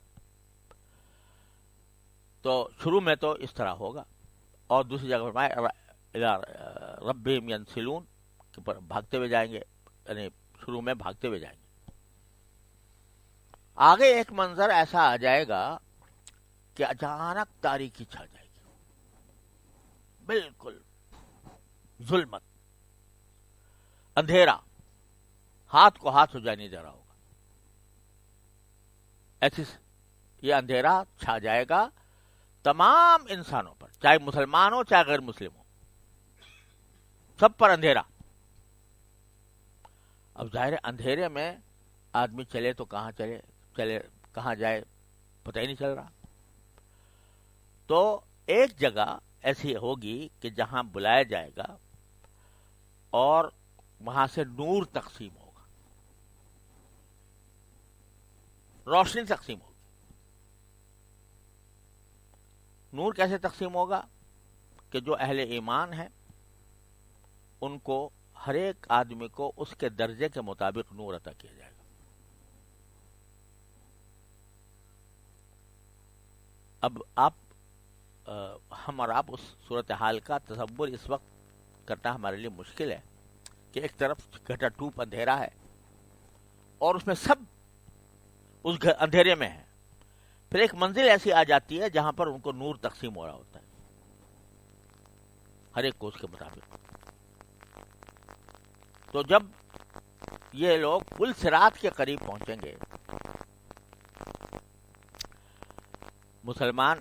تو شروع میں تو اس طرح ہوگا. اور دوسری جگہ فرمایا ربہم ینسلون، بھاگتے ہوئے جائیں گے، یعنی شروع میں بھاگتے ہوئے جائیں گے. آگے ایک منظر ایسا آ جائے گا کہ اچانک تاریکی چھا جائے گی، بالکل ظلمت، اندھیرا، ہاتھ کو ہاتھ سجا نہیں دے رہا ہوگا. ایسی یہ اندھیرا چھا جائے گا تمام انسانوں پر، چاہے مسلمان ہو چاہے غیر مسلم ہو، سب پر اندھیرا. اب ظاہر اندھیرے میں آدمی چلے تو کہاں چلے کہاں جائے پتہ ہی نہیں چل رہا. تو ایک جگہ ایسی ہوگی کہ جہاں بلایا جائے گا اور وہاں سے نور تقسیم ہوگا، روشنی تقسیم ہوگی. نور کیسے تقسیم ہوگا کہ جو اہل ایمان ہیں ان کو، ہر ایک آدمی کو اس کے درجے کے مطابق نور عطا کیا جائے گا. اب ہم اور آپ اس صورتحال کا تصور اس وقت کرنا ہمارے لیے مشکل ہے کہ ایک طرف گھٹا ٹوپ اندھیرا ہے اور اس میں سب اس اندھیرے میں ہے. پھر ایک منزل ایسی آ جاتی ہے جہاں پر ان کو نور تقسیم ہو رہا ہوتا ہے ہر ایک کو اس کے مطابق. تو جب یہ لوگ پل صراط کے قریب پہنچیں گے، مسلمان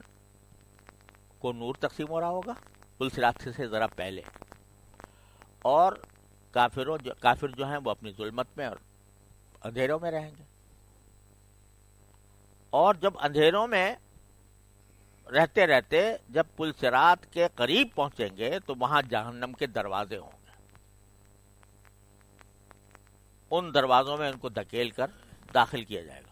کو نور تقسیم ہو رہا ہوگا پل صراط سے ذرا پہلے، اور کافر جو ہیں وہ اپنی ظلمت میں اور اندھیروں میں رہیں گے. اور جب اندھیروں میں رہتے رہتے جب پل صراط کے قریب پہنچیں گے تو وہاں جہنم کے دروازے ہوں گے. ان دروازوں میں ان کو دھکیل کر داخل کیا جائے گا.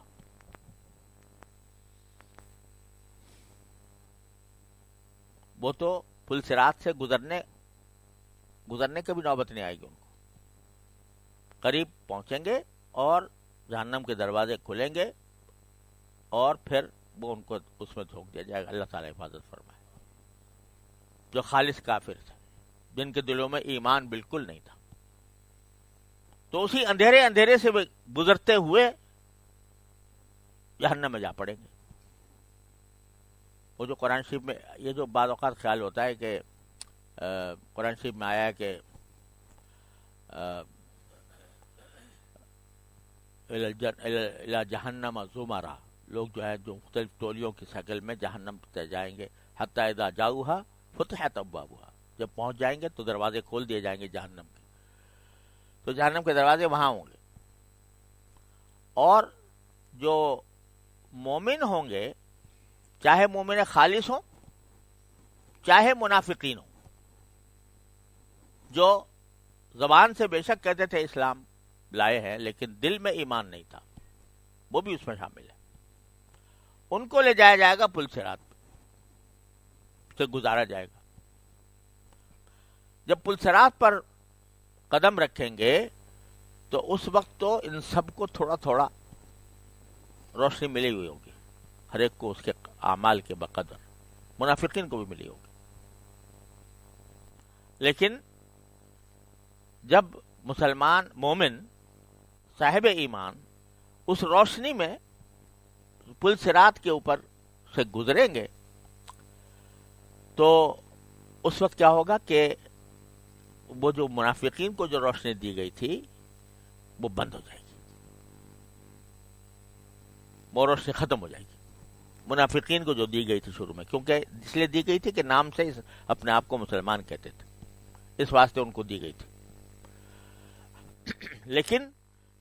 وہ تو پل صراط سے گزرنے کی بھی نوبت نہیں آئے گی ان کو. قریب پہنچیں گے اور جہنم کے دروازے کھلیں گے اور پھر وہ ان کو اس میں جھونک دیا جائے گا. اللہ تعالیٰ حفاظت فرمائے. جو خالص کافر تھے، جن کے دلوں میں ایمان بالکل نہیں تھا، تو اسی اندھیرے سے گزرتے ہوئے جہنم میں جا پڑیں گے. وہ جو قرآن شریف میں یہ جو بعض اوقات خیال ہوتا ہے کہ قرآن شریف میں آیا ہے کہ الی جہنم زمرا، لوگ جو ہے جو مختلف ٹولیوں کی شکل میں جہنم پہ جائیں گے. حتی اذا جاؤہا فتحت ابوابہا، جب پہنچ جائیں گے تو دروازے کھول دیے جائیں گے جہنم کے. تو جہنم کے دروازے وہاں ہوں گے. اور جو مومن ہوں گے، چاہے مومن خالص ہوں چاہے منافقین ہوں، جو زبان سے بے شک کہتے تھے اسلام لائے ہیں لیکن دل میں ایمان نہیں تھا، وہ بھی اس میں شامل ہے. ان کو لے جایا جائے گا پل صراط سے گزارا جائے گا. جب پل صراط پر قدم رکھیں گے تو اس وقت تو ان سب کو تھوڑا تھوڑا روشنی ملی ہوئی ہوگی، ہر ایک کو اس کے اعمال کے بقدر. منافقین کو بھی ملی ہوگی. لیکن جب مسلمان مومن صاحب ایمان اس روشنی میں پل صراط کے اوپر سے گزریں گے تو اس وقت کیا ہوگا کہ وہ جو منافقین کو جو روشنی دی گئی تھی وہ بند ہو جائے گی، وہ روشنی ختم ہو جائے گی. منافقین کو جو دی گئی تھی شروع میں، کیونکہ اس لیے دی گئی تھی کہ نام سے اپنے آپ کو مسلمان کہتے تھے، اس واسطے ان کو دی گئی تھی. لیکن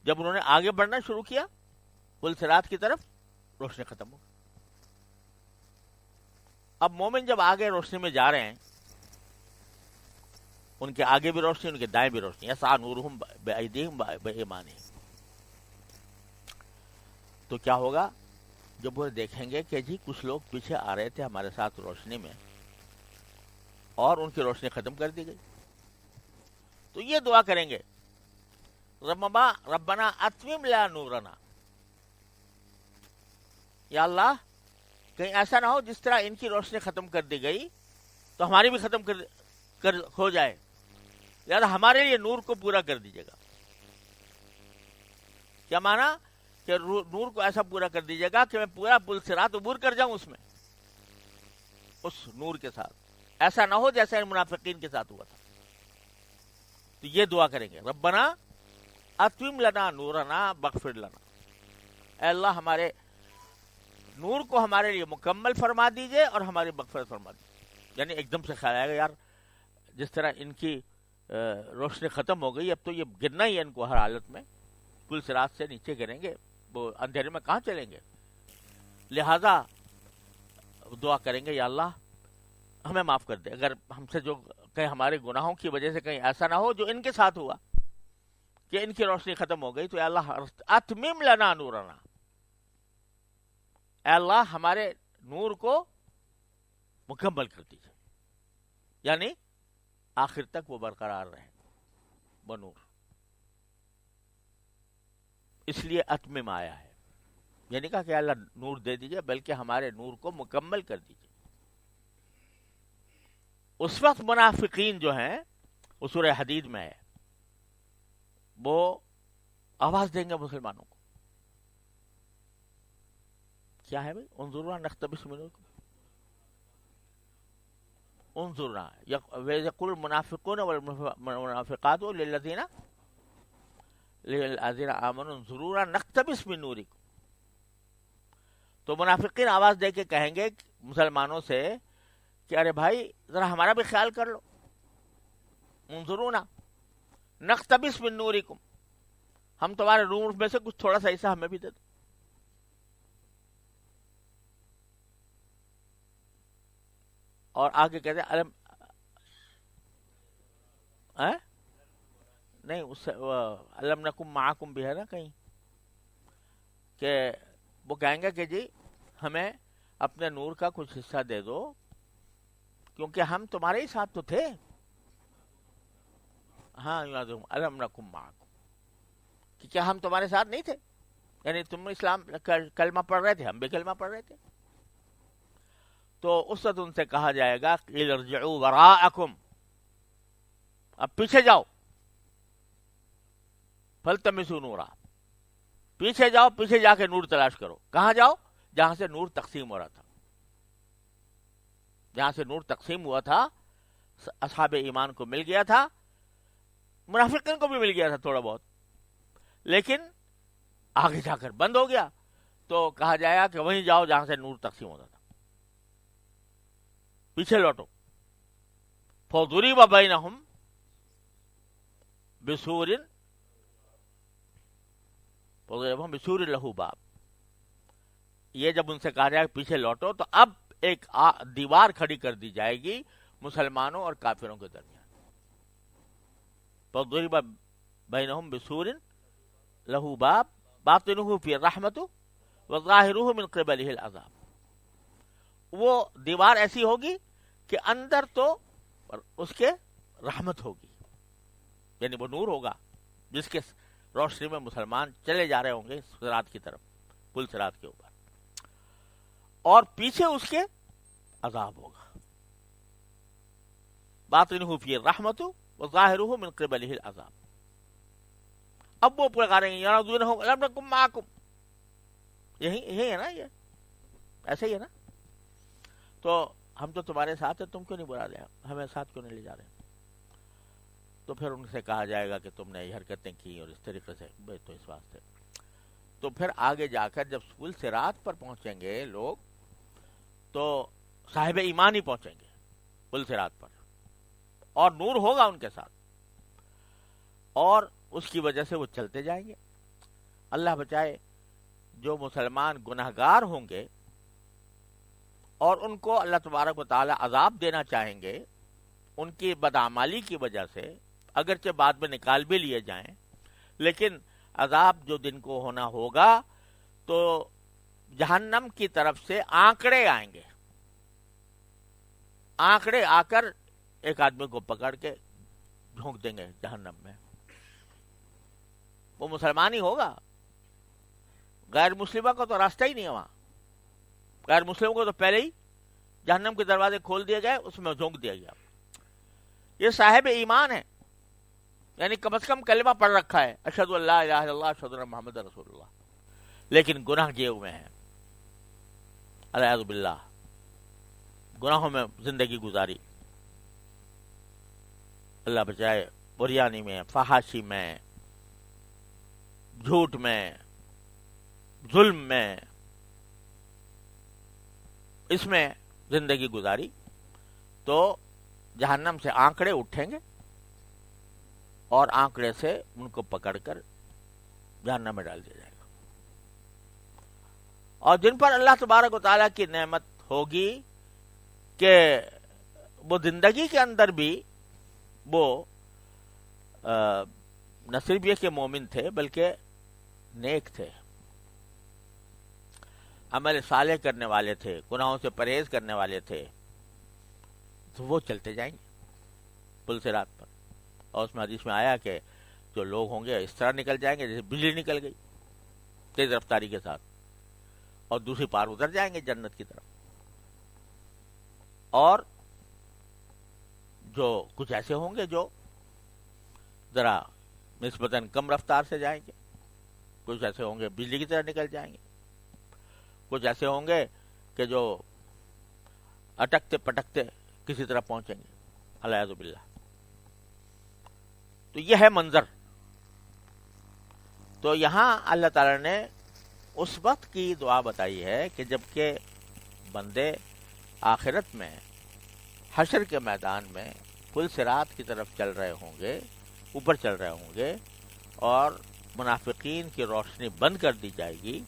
جب انہوں نے آگے بڑھنا شروع کیا پل صراط کی طرف، روشنی ختم ہو گئی. اب مومن جب آگے روشنی میں جا رہے ہیں، ان کے آگے بھی روشنی، ان کے دائیں بھی روشنی. یسعی نورہم بایدیہم بایمانہم. تو کیا ہوگا جب وہ دیکھیں گے کہ جی کچھ لوگ پیچھے آ رہے تھے ہمارے ساتھ روشنی میں اور ان کی روشنی ختم کر دی گئی، تو یہ دعا کریں گے ربنا اتمم لنا نورنا. یا اللہ کہیں ایسا نہ ہو جس طرح ان کی روشنی ختم کر دی گئی تو ہماری بھی ختم کر ہو جائے، لہذا ہمارے لیے نور کو پورا کر دیجیے گا. کیا مانا کہ نور کو ایسا پورا کر دیجیے گا کہ میں پورا پل صراط عبور کر جاؤں اس میں، اس نور کے ساتھ. ایسا نہ ہو جیسا ان منافقین کے ساتھ ہوا تھا. تو یہ دعا کریں گے ربنا اتمم لنا نورنا بغفر لنا. اے اللہ ہمارے نور کو ہمارے لیے مکمل فرما دیجئے اور ہماری مغفرت فرما دیجئے. یعنی ایک دم سے خیال آئے گا یار جس طرح ان کی روشنی ختم ہو گئی، اب تو یہ گرنا ہی ہے ان کو ہر حالت میں، پل صراط سے نیچے گریں گے، وہ اندھیرے میں کہاں چلیں گے. لہذا دعا کریں گے یا اللہ ہمیں معاف کر دے، اگر ہم سے جو کہیں ہمارے گناہوں کی وجہ سے کہیں ایسا نہ ہو جو ان کے ساتھ ہوا کہ ان کی روشنی ختم ہو گئی، تو اے اللہ اتمم لنا نورنا، اے اللہ ہمارے نور کو مکمل کر دیجیے، یعنی آخر تک وہ برقرار رہے وہ نور. اس لیے اتمم آیا ہے، یعنی کہا کہ اللہ نور دے دیجیے بلکہ ہمارے نور کو مکمل کر دیجیے. اس وقت منافقین جو ہیں وہ سورہ حدید میں ہے وہ آواز دیں گے مسلمانوں کو. کیا ہے بھائی؟ انظرنا نقتبس من نورکم، انظرنا ویقول المنافقون والمنافقات للذین آمنوا انظرونا نقتبس من نورکم. تو منافقین آواز دے کے کہیں گے مسلمانوں سے کہ ارے بھائی ذرا ہمارا بھی خیال کر لو، انظرونا نقتبس من نورکم، ہم تمہارے نور میں سے کچھ تھوڑا سا حصہ ہمیں بھی دے دو. اور آگے کہتے ہیں نہیں اس سے علم نکم معکم بھی ہے نا کہیں، کہ وہ کہیں گے کہ جی ہمیں اپنے نور کا کچھ حصہ دے دو کیونکہ ہم تمہارے ہی ساتھ تو تھے. ہاں علم نکم معکم، کہ کیا ہم تمہارے ساتھ نہیں تھے؟ یعنی تم اسلام کلمہ پڑھ رہے تھے، ہم بھی کلمہ پڑھ رہے تھے. تو اس وقت ان سے کہا جائے گا قیل ارجعوا وراءکم، اب پیچھے جاؤ، فالتمسوا نورا، پیچھے جاؤ، پیچھے جا کے نور تلاش کرو. کہاں جاؤ؟ جہاں سے نور تقسیم ہو رہا تھا، جہاں سے نور تقسیم ہوا تھا اصحاب ایمان کو مل گیا تھا، منافقین کو بھی مل گیا تھا تھوڑا بہت، لیکن آگے جا کر بند ہو گیا. تو کہا جائے گا کہ وہیں جاؤ جہاں سے نور تقسیم ہوتا تھا، پیچھے لوٹو. فضرب بینہم بسور بسور لہ باب. یہ جب ان سے کہا جائے پیچھے لوٹو تو اب ایک دیوار کھڑی کر دی جائے گی مسلمانوں اور کافروں کے درمیان. فضرب بینہم بسور لہ باب باطنہ فی الرحمۃ وظاہرہ من قبلہ العذاب. وہ دیوار ایسی ہوگی کہ اندر تو اس کے رحمت ہوگی، یعنی وہ نور ہوگا جس کے روشنی میں مسلمان چلے جا رہے ہوں گے صراط کی طرف، پل صراط کے اوپر، اور پیچھے اس کے عذاب ہوگا. باطنہ فی الرحمۃ وظاہرہ من قبلہ العذاب. اب وہ پکاریں گے یرونہم لم نکن معکم، یہی ہے نا، یہ ایسے ہی ہے نا. تو ہم تو تمہارے ساتھ ہیں، تم کیوں نہیں بلا رہے، ہمیں ساتھ کیوں نہیں لے جا رہے؟ تو پھر ان سے کہا جائے گا کہ تم نے یہ حرکتیں کی اور اس طریقے سے، تو اس واسطے. تو پھر آگے جا کر جب پل صراط پر پہنچیں گے لوگ تو صاحب ایمان ہی پہنچیں گے پل صراط پر، اور نور ہوگا ان کے ساتھ، اور اس کی وجہ سے وہ چلتے جائیں گے. اللہ بچائے، جو مسلمان گناہگار ہوں گے اور ان کو اللہ تبارک و تعالی عذاب دینا چاہیں گے ان کی بدعمالی کی وجہ سے، اگرچہ بعد میں نکال بھی لیے جائیں، لیکن عذاب جو دن کو ہونا ہوگا تو جہنم کی طرف سے آنکڑے آئیں گے. آنکڑے آ کر ایک آدمی کو پکڑ کے جھونک دیں گے جہنم میں. وہ مسلمان ہی ہوگا، غیر مسلمہ کو تو راستہ ہی نہیں ہے وہاں. غیر مسلموں کو تو پہلے ہی جہنم کے دروازے کھول دیے گئے، اس میں جھونک دیا گیا. یہ صاحب ایمان ہے، یعنی کم از کم کلمہ پڑھ رکھا ہے، اشہد ان لا الہ الا اللہ اشہد ان محمد رسول اللہ، لیکن گناہ کیے ہوئے ہیں، العیاذ باللہ، گناہوں میں زندگی گزاری. اللہ بچائے، بریانی میں، فحاشی میں، جھوٹ میں، ظلم میں، اس میں زندگی گزاری تو جہنم سے آنکڑے اٹھیں گے اور آنکڑے سے ان کو پکڑ کر جہنم میں ڈال دیا جائے گا. اور جن پر اللہ تبارک و تعالیٰ کی نعمت ہوگی کہ وہ زندگی کے اندر بھی وہ نہ صرف یہ کہ مومن تھے بلکہ نیک تھے، عمل صالح کرنے والے تھے، گناہوں سے پرہیز کرنے والے تھے، تو وہ چلتے جائیں گے پل صراط پر. اور اس میں حدیث میں آیا کہ جو لوگ ہوں گے اس طرح نکل جائیں گے جیسے بجلی نکل گئی تیز رفتاری کے ساتھ، اور دوسری پار اتر جائیں گے جنت کی طرف. اور جو کچھ ایسے ہوں گے جو ذرا نسبتاً کم رفتار سے جائیں گے، کچھ ایسے ہوں گے بجلی کی طرح نکل جائیں گے، کچھ ایسے ہوں گے کہ جو اٹکتے پٹکتے کسی طرح پہنچیں گے، الیاذ باللہ۔ تو یہ ہے منظر۔ تو یہاں اللہ تعالی نے اس وقت کی دعا بتائی ہے کہ جب کہ بندے آخرت میں حشر کے میدان میں پل صراط کی طرف چل رہے ہوں گے، اوپر چل رہے ہوں گے، اور منافقین کی روشنی بند کر دی جائے گی،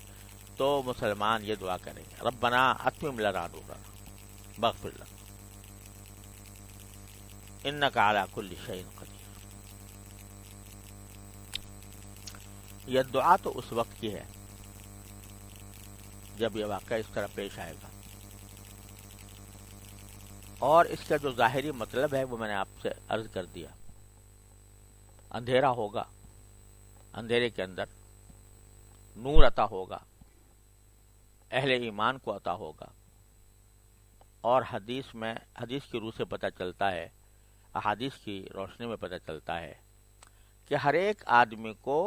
تو مسلمان یہ دعا کریں گے، ربنا اتمم لنا نورنا واغفر لنا انک علی کل شیء قدیر۔ یہ دعا تو اس وقت کی ہے جب یہ واقعہ اس طرح پیش آئے گا، اور اس کا جو ظاہری مطلب ہے وہ میں نے آپ سے عرض کر دیا۔ اندھیرا ہوگا، اندھیرے کے اندر نور عطا ہوگا، اہل ایمان کو عطا ہوگا، اور حدیث کی روح سے پتہ چلتا ہے، احادیث کی روشنی میں پتہ چلتا ہے کہ ہر ایک آدمی کو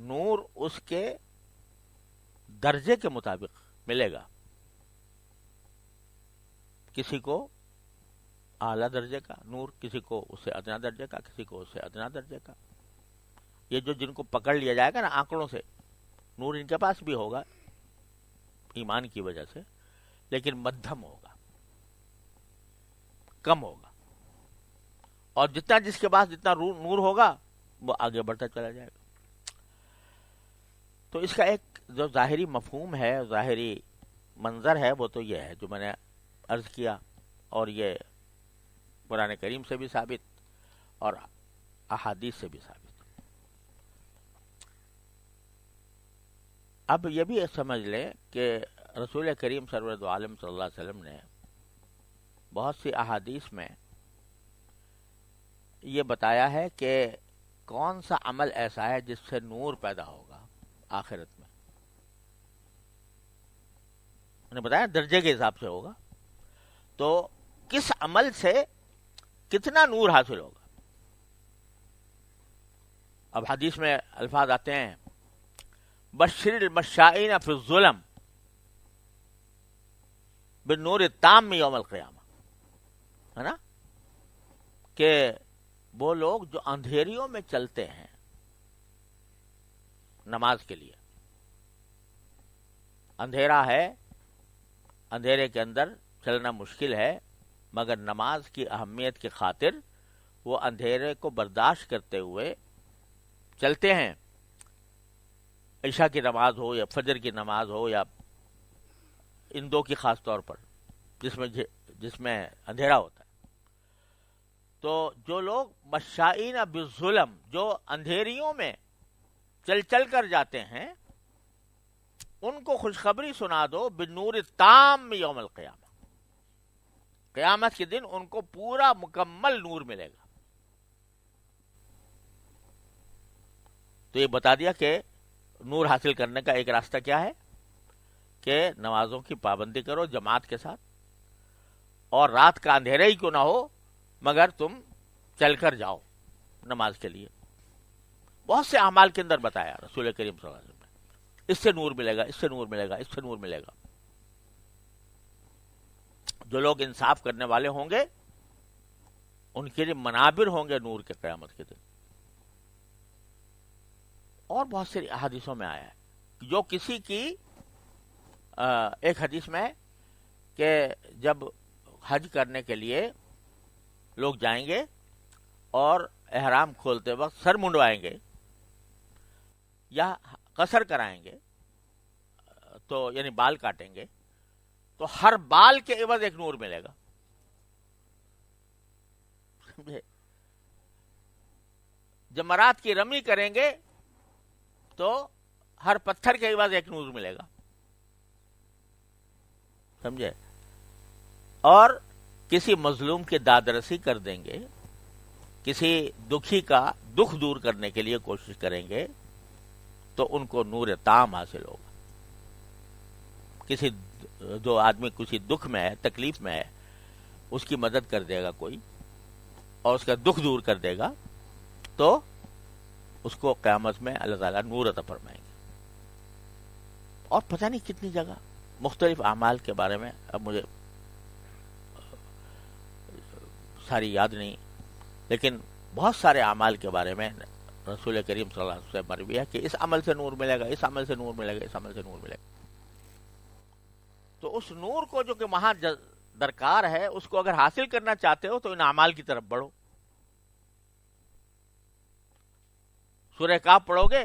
نور اس کے درجے کے مطابق ملے گا، کسی کو اعلیٰ درجے کا نور، کسی کو اس سے ادنا درجے کا، کسی کو اس سے ادنا درجے کا۔ یہ جو جن کو پکڑ لیا جائے گا نا آنکڑوں سے، نور ان کے پاس بھی ہوگا ایمان کی وجہ سے، لیکن مدھم ہوگا، کم ہوگا، اور جتنا جس کے پاس جتنا نور ہوگا وہ آگے بڑھتا چلا جائے گا۔ تو اس کا ایک جو ظاہری مفہوم ہے، ظاہری منظر ہے، وہ تو یہ ہے جو میں نے عرض کیا، اور یہ قرآن کریم سے بھی ثابت اور احادیث سے بھی ثابت۔ اب یہ بھی سمجھ لیں کہ رسول کریم سرور عالم صلی اللہ علیہ وسلم نے بہت سی احادیث میں یہ بتایا ہے کہ کون سا عمل ایسا ہے جس سے نور پیدا ہوگا آخرت میں۔ انہوں نے بتایا درجے کے حساب سے ہوگا، تو کس عمل سے کتنا نور حاصل ہوگا۔ اب حدیث میں الفاظ آتے ہیں، بشر المشائین فی الظلم بالنور التام یوم القیامہ، ہے نا، کہ وہ لوگ جو اندھیریوں میں چلتے ہیں نماز کے لیے، اندھیرا ہے، اندھیرے کے اندر چلنا مشکل ہے، مگر نماز کی اہمیت کی خاطر وہ اندھیرے کو برداشت کرتے ہوئے چلتے ہیں، عشاء کی نماز ہو یا فجر کی نماز ہو یا ان دو کی خاص طور پر جس میں اندھیرا ہوتا ہے۔ تو جو لوگ مشائین بالظلم، جو اندھیریوں میں چل چل کر جاتے ہیں، ان کو خوشخبری سنا دو بالنور التام یوم القیامہ، قیامت کے دن ان کو پورا مکمل نور ملے گا۔ تو یہ بتا دیا کہ نور حاصل کرنے کا ایک راستہ کیا ہے کہ نمازوں کی پابندی کرو جماعت کے ساتھ، اور رات کا اندھیرا ہی کیوں نہ ہو مگر تم چل کر جاؤ نماز کے لیے۔ بہت سے اعمال کے اندر بتایا رسول کریم صلی اللہ علیہ وسلم نے، اس سے نور ملے گا، اس سے نور ملے گا، اس سے نور ملے گا۔ جو لوگ انصاف کرنے والے ہوں گے ان کے لیے منابر ہوں گے نور کے قیامت کے دن۔ اور بہت سی احادیثوں میں آیا ہے جو کسی کی ایک حدیث میں کہ جب حج کرنے کے لیے لوگ جائیں گے اور احرام کھولتے وقت سر منڈوائیں گے یا قصر کرائیں گے، تو یعنی بال کاٹیں گے، تو ہر بال کے عوض ایک نور ملے گا، سمجھے؟ جمرات کی رمی کریں گے تو ہر پتھر کے عوض ایک نور ملے گا، سمجھے؟ اور کسی مظلوم کی دادرسی کر دیں گے، کسی دکھی کا دکھ دور کرنے کے لیے کوشش کریں گے، تو ان کو نور تام حاصل ہوگا۔ کسی جو آدمی کسی دکھ میں ہے، تکلیف میں ہے، اس کی مدد کر دے گا کوئی اور اس کا دکھ دور کر دے گا، تو اس کو قیامت میں اللہ تعالیٰ نور عطا فرمائیں گے. اور پتہ نہیں کتنی جگہ مختلف اعمال کے بارے میں، اب مجھے ساری یاد نہیں، لیکن بہت سارے اعمال کے بارے میں رسول کریم صلی اللہ علیہ وسلم مروی ہے کہ اس عمل سے نور ملے گا، اس عمل سے نور ملے گا، اس عمل سے نور ملے گا. تو اس نور کو جو کہ وہاں درکار ہے، اس کو اگر حاصل کرنا چاہتے ہو تو ان اعمال کی طرف بڑھو. سورہ کہف پڑھو گے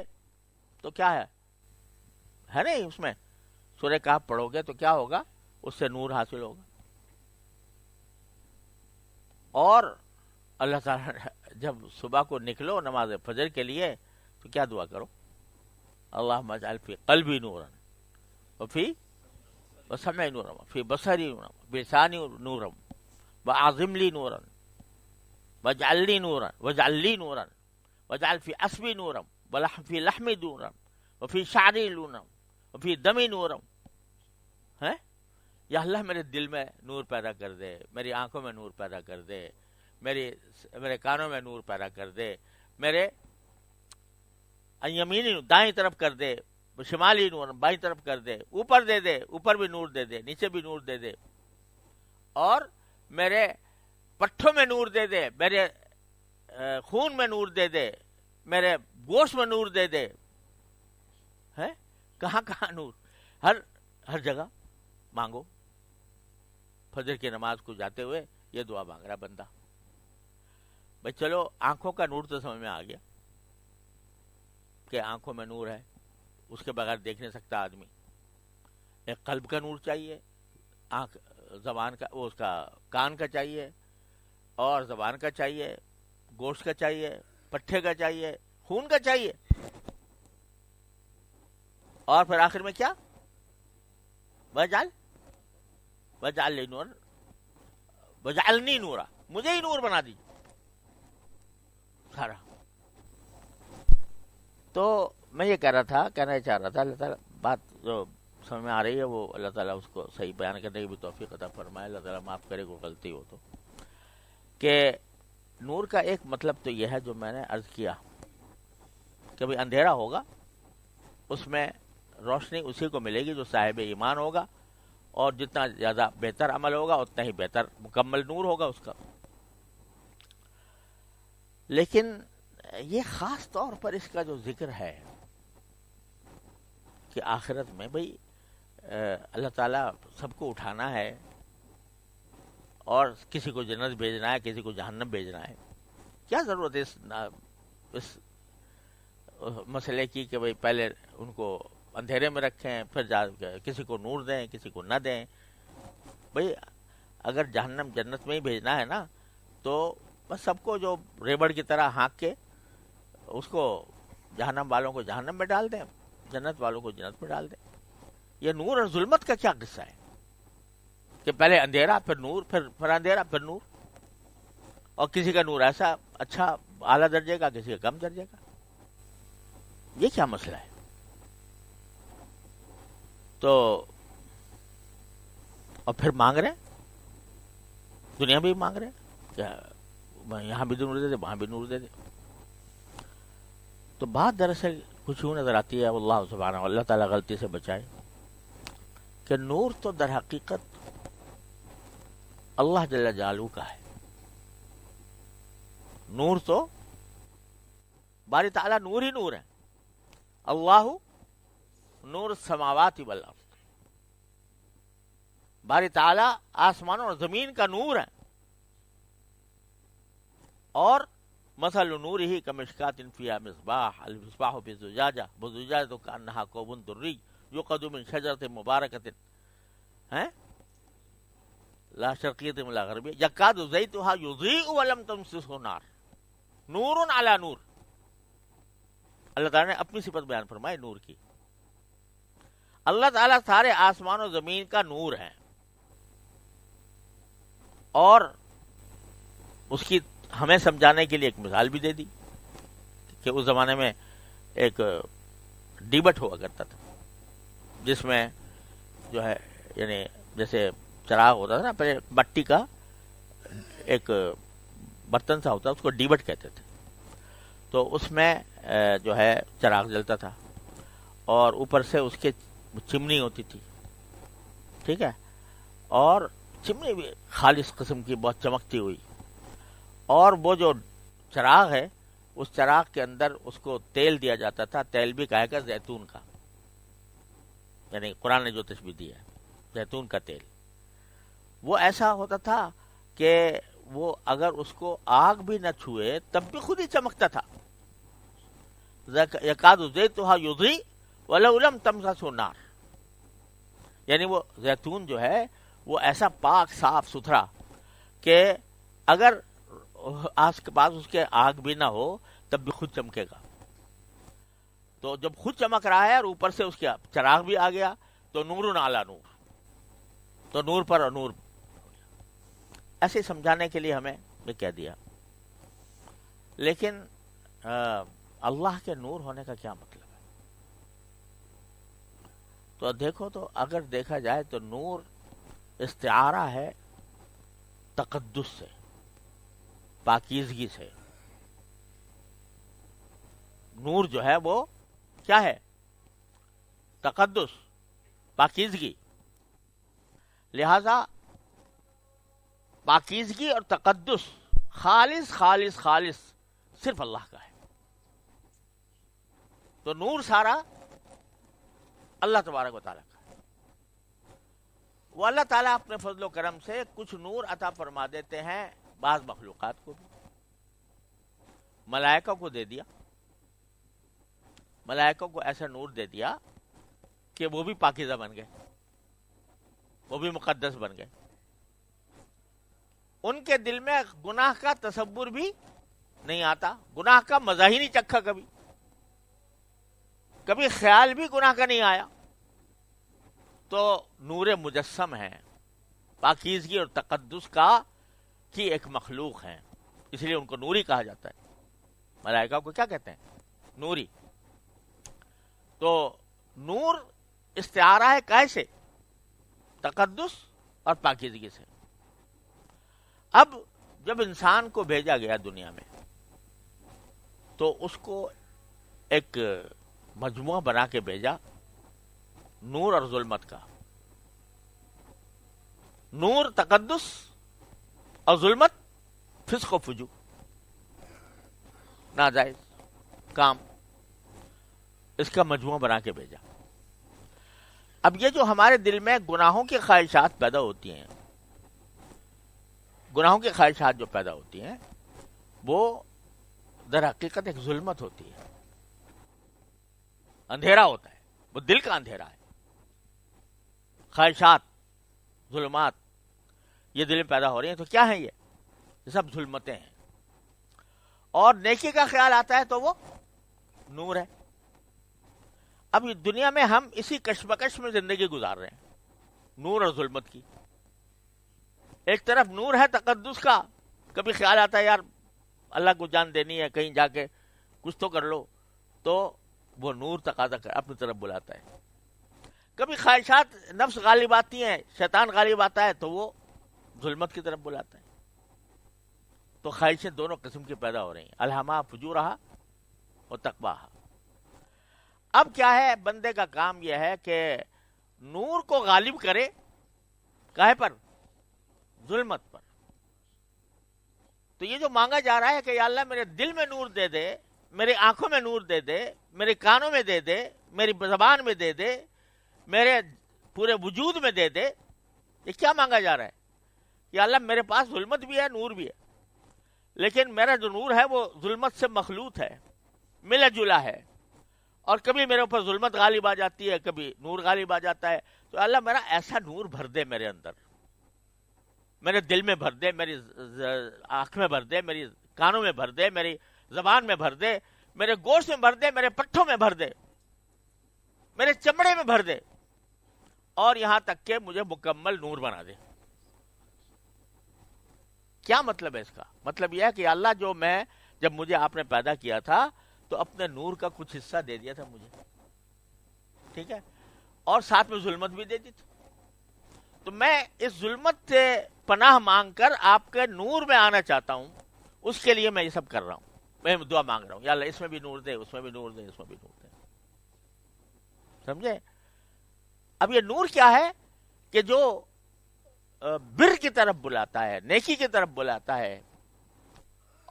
تو کیا ہے نہیں اس میں، سورہ کہف پڑھو گے تو کیا ہوگا، اس سے نور حاصل ہوگا. اور اللہ تعالیٰ جب صبح کو نکلو نماز فجر کے لیے تو کیا دعا کرو، اللہم اجعل فی قلبی نورا وفی وسمعی نورا وفی بصری نورا بلسانی نورا واعظم لی نورا واجعل لی نورا واجعل لی نورا واجعل فی عصبی نورا وفی لحمی نورا وفی شعری نورا وفی دمی نورا. ہے یا اللہ میرے دل میں نور پیدا کر دے، میری آنکھوں میں نور پیدا کر دے، میرے کانوں میں نور پیدا کر دے، میرے یمینی دائیں طرف کر دے، شمالی نور بائیں طرف کر دے، اوپر دے دے، اوپر بھی نور دے دے، نیچے بھی نور دے دے، اور میرے پٹھوں میں نور دے دے، میرے خون میں نور دے دے، میرے گوشت میں نور دے دے. ہے کہاں کہاں نور، ہر جگہ مانگو. فجر کی نماز کو جاتے ہوئے یہ دعا مانگ رہا بندہ. بھائی چلو آنکھوں کا نور تو سمجھ میں آ گیا کہ آنکھوں میں نور ہے، اس کے بغیر دیکھ نہیں سکتا آدمی. ایک قلب کا نور چاہیے، آنکھ زبان کا، وہ اس کا کان کا چاہیے، اور زبان کا چاہیے، گوشت کا چاہیے، پٹھے کا چاہیے، خون کا چاہیے، اور پھر آخر میں کیا، وجعل لی نور وجعلنی نورا، مجھے ہی نور بنا دیجیے سارا. تو میں یہ کہنا چاہ رہا تھا اللہ تعالیٰ بات جو سمجھ میں آ رہی ہے وہ اللہ تعالیٰ اس کو صحیح بیان کرنے کی بھی توفیق عطا فرمائے. اللہ تعالیٰ معاف کرے کوئی غلطی ہو تو. کہ نور کا ایک مطلب تو یہ ہے جو میں نے عرض کیا کہ بھئی اندھیرا ہوگا، اس میں روشنی اسی کو ملے گی جو صاحب ایمان ہوگا، اور جتنا زیادہ بہتر عمل ہوگا اتنا ہی بہتر مکمل نور ہوگا اس کا. لیکن یہ خاص طور پر اس کا جو ذکر ہے کہ آخرت میں بھئی اللہ تعالیٰ سب کو اٹھانا ہے اور کسی کو جنت بھیجنا ہے، کسی کو جہنم بھیجنا ہے. کیا ضرورت ہے اس مسئلے کی کہ بھئی پہلے ان کو اندھیرے میں رکھیں، پھر کسی کو نور دیں، کسی کو نہ دیں. بھئی اگر جہنم جنت میں ہی بھیجنا ہے نا تو بس سب کو جو ریبڑ کی طرح ہانک کے اس کو جہنم والوں کو جہنم میں ڈال دیں، جنت والوں کو جنت میں ڈال دیں. یہ نور اور ظلمت کا کیا قصہ ہے کہ پہلے اندھیرا پھر نور، پھر اندھیرا پھر نور، اور کسی کا نور ایسا اچھا اعلیٰ درجے کا، کسی کا کم درجے کا. یہ کیا مسئلہ ہے؟ تو اور پھر مانگ رہے ہیں، دنیا بھی مانگ رہے ہیں کہ یہاں بھی نور دے دے، وہاں بھی نور دے دے. تو بات دراصل کچھ یوں نظر آتی ہے، اللہ سبحانہ اللہ تعالیٰ غلطی سے بچائے، کہ نور تو در حقیقت اللہ جل جلالہ کا ہے. نور تو باری تعالیٰ نور ہی نور ہے. اللہ نور السماوات والارض، باری تعالیٰ آسمانوں اور زمین کا نور ہے. اور مثل نورہ کمشکاۃ فیہا مصباح، المصباح فی زجاجہ والزجاجۃ کأنہا کوب دری یوقد من شجرۃ مبارکۃ لا شرقیۃ ولا غربیہ یکاد زیتها یضیء ولم تمسسہ نار، نور علی نور. اللہ تعالیٰ نے اپنی صفت بیان فرمائی نور کی. اللہ تعالیٰ سارے آسمان و زمین کا نور ہے، اور اس کی ہمیں سمجھانے کے لیے ایک مثال بھی دے دی کہ اس زمانے میں ایک ڈیبٹ ہوا کرتا تھا جس میں جو ہے یعنی جیسے چراغ ہوتا تھا نا پہلے، مٹی کا ایک برتن سا ہوتا، اس کو ڈیبٹ کہتے تھے. تو اس میں جو ہے چراغ جلتا تھا اور اوپر سے اس کے چمنی ہوتی تھی، ٹھیک ہے، اور چمنی بھی خالص قسم کی بہت چمکتی ہوئی، اور وہ جو چراغ ہے اس چراغ کے اندر اس کو تیل دیا جاتا تھا، تیل بھی کہے گا زیتون کا، یعنی قرآن نے جو تشبیہ دی ہے زیتون کا تیل، وہ ایسا ہوتا تھا کہ وہ اگر اس کو آگ بھی نہ چھوئے تب بھی خود ہی چمکتا تھا. یکاد زیتها یضیء ولو لم تمسسه نار، یعنی وہ زیتون جو ہے وہ ایسا پاک صاف ستھرا کہ اگر آس کے پاس اس کے آگ بھی نہ ہو تب بھی خود چمکے گا. تو جب خود چمک رہا ہے اور اوپر سے اس کے چراغ بھی آ گیا تو نور علی نور، تو نور پر نور. ایسے سمجھانے کے لیے ہمیں یہ کہہ دیا. لیکن اللہ کے نور ہونے کا کیا مطلب ہے؟ تو دیکھو، تو اگر دیکھا جائے تو نور استعارہ ہے تقدس سے، پاکیزگی سے. نور جو ہے وہ کیا ہے؟ تقدس، پاکیزگی. لہذا پاکیزگی اور تقدس خالص خالص خالص صرف اللہ کا ہے. تو نور سارا اللہ تبارک و تعالیٰ کا ہے. وہ اللہ تعالیٰ اپنے فضل و کرم سے کچھ نور عطا فرما دیتے ہیں بعض مخلوقات کو بھی. ملائکہ کو دے دیا، ملائکہ کو ایسا نور دے دیا کہ وہ بھی پاکیزہ بن گئے، وہ بھی مقدس بن گئے. ان کے دل میں گناہ کا تصور بھی نہیں آتا، گناہ کا مزہ ہی نہیں چکھا، کبھی خیال بھی گناہ کا نہیں آیا. تو نور مجسم ہے، پاکیزگی اور تقدس کا کی ایک مخلوق ہے، اس لیے ان کو نوری کہا جاتا ہے. ملائکہ کو کیا کہتے ہیں؟ نوری. تو نور استعارہ ہے کیسے؟ تقدس اور پاکیزگی سے. اب جب انسان کو بھیجا گیا دنیا میں تو اس کو ایک مجموعہ بنا کے بھیجا نور اور ظلمت کا. نور تقدس اور ظلمت فسق و فجور، ناجائز کام، اس کا مجموعہ بنا کے بھیجا. اب یہ جو ہمارے دل میں گناہوں کی خواہشات پیدا ہوتی ہیں، گناہوں کی خواہشات جو پیدا ہوتی ہیں وہ در حقیقت ایک ظلمت ہوتی ہے، اندھیرا ہوتا ہے، وہ دل کا اندھیرا ہے. خواہشات، ظلمات یہ دل میں پیدا ہو رہی ہیں، تو کیا ہیں؟ یہ سب ظلمتیں ہیں. اور نیکی کا خیال آتا ہے تو وہ نور ہے. اب دنیا میں ہم اسی کشمکش میں زندگی گزار رہے ہیں، نور اور ظلمت کی. ایک طرف نور ہے تقدس کا، کبھی خیال آتا ہے یار اللہ کو جان دینی ہے، کہیں جا کے کچھ تو کر لو، تو وہ نور تقاضا کر اپنی طرف بلاتا ہے. کبھی خواہشات نفس غالب آتی ہیں، شیطان غالب آتا ہے تو وہ ظلمت کی طرف بلاتا ہے. تو خواہشیں دونوں قسم کی پیدا ہو رہی ہیں، الہما فجورہا اور تقواہا. اب کیا ہے؟ بندے کا کام یہ ہے کہ نور کو غالب کرے، کاہے پر؟ ظلمت پر. تو یہ جو مانگا جا رہا ہے کہ یا اللہ میرے دل میں نور دے دے، میری آنکھوں میں نور دے دے، میرے کانوں میں دے دے، میری زبان میں دے دے، میرے پورے وجود میں دے دے، یہ کیا مانگا جا رہا ہے؟ یا اللہ میرے پاس ظلمت بھی ہے، نور بھی ہے، لیکن میرا جو نور ہے وہ ظلمت سے مخلوط ہے، ملا جلا ہے، اور کبھی میرے اوپر ظلمت غالب آ جاتی ہے، کبھی نور غالب آ جاتا ہے. تو اللہ میرا ایسا نور بھر دے میرے اندر، میرے دل میں بھر دے، میری آنکھ میں بھر دے، میری کانوں میں بھر دے، میری زبان میں بھر دے، میرے گوشت میں بھر دے، میرے پٹھوں میں بھر دے، میرے چمڑے میں بھر دے، اور یہاں تک کہ مجھے مکمل نور بنا دے. کیا مطلب ہے اس کا؟ مطلب یہ ہے کہ اللہ جو میں جب مجھے آپ نے پیدا کیا تھا تو اپنے نور کا کچھ حصہ دے دیا تھا مجھے، ٹھیک ہے، اور ساتھ میں ظلمت بھی دے دی تھی. تو میں اس ظلمت سے پناہ مانگ کر آپ کے نور میں آنا چاہتا ہوں، اس کے لیے میں یہ سب کر رہا ہوں. میں دعا مانگ رہا ہوں، یا اللہ اس میں بھی نور دے، اس میں بھی نور دے، اس میں بھی نور دے. سمجھے؟ اب یہ نور کیا ہے کہ جو بر کی طرف بلاتا ہے، نیکی کی طرف بلاتا ہے،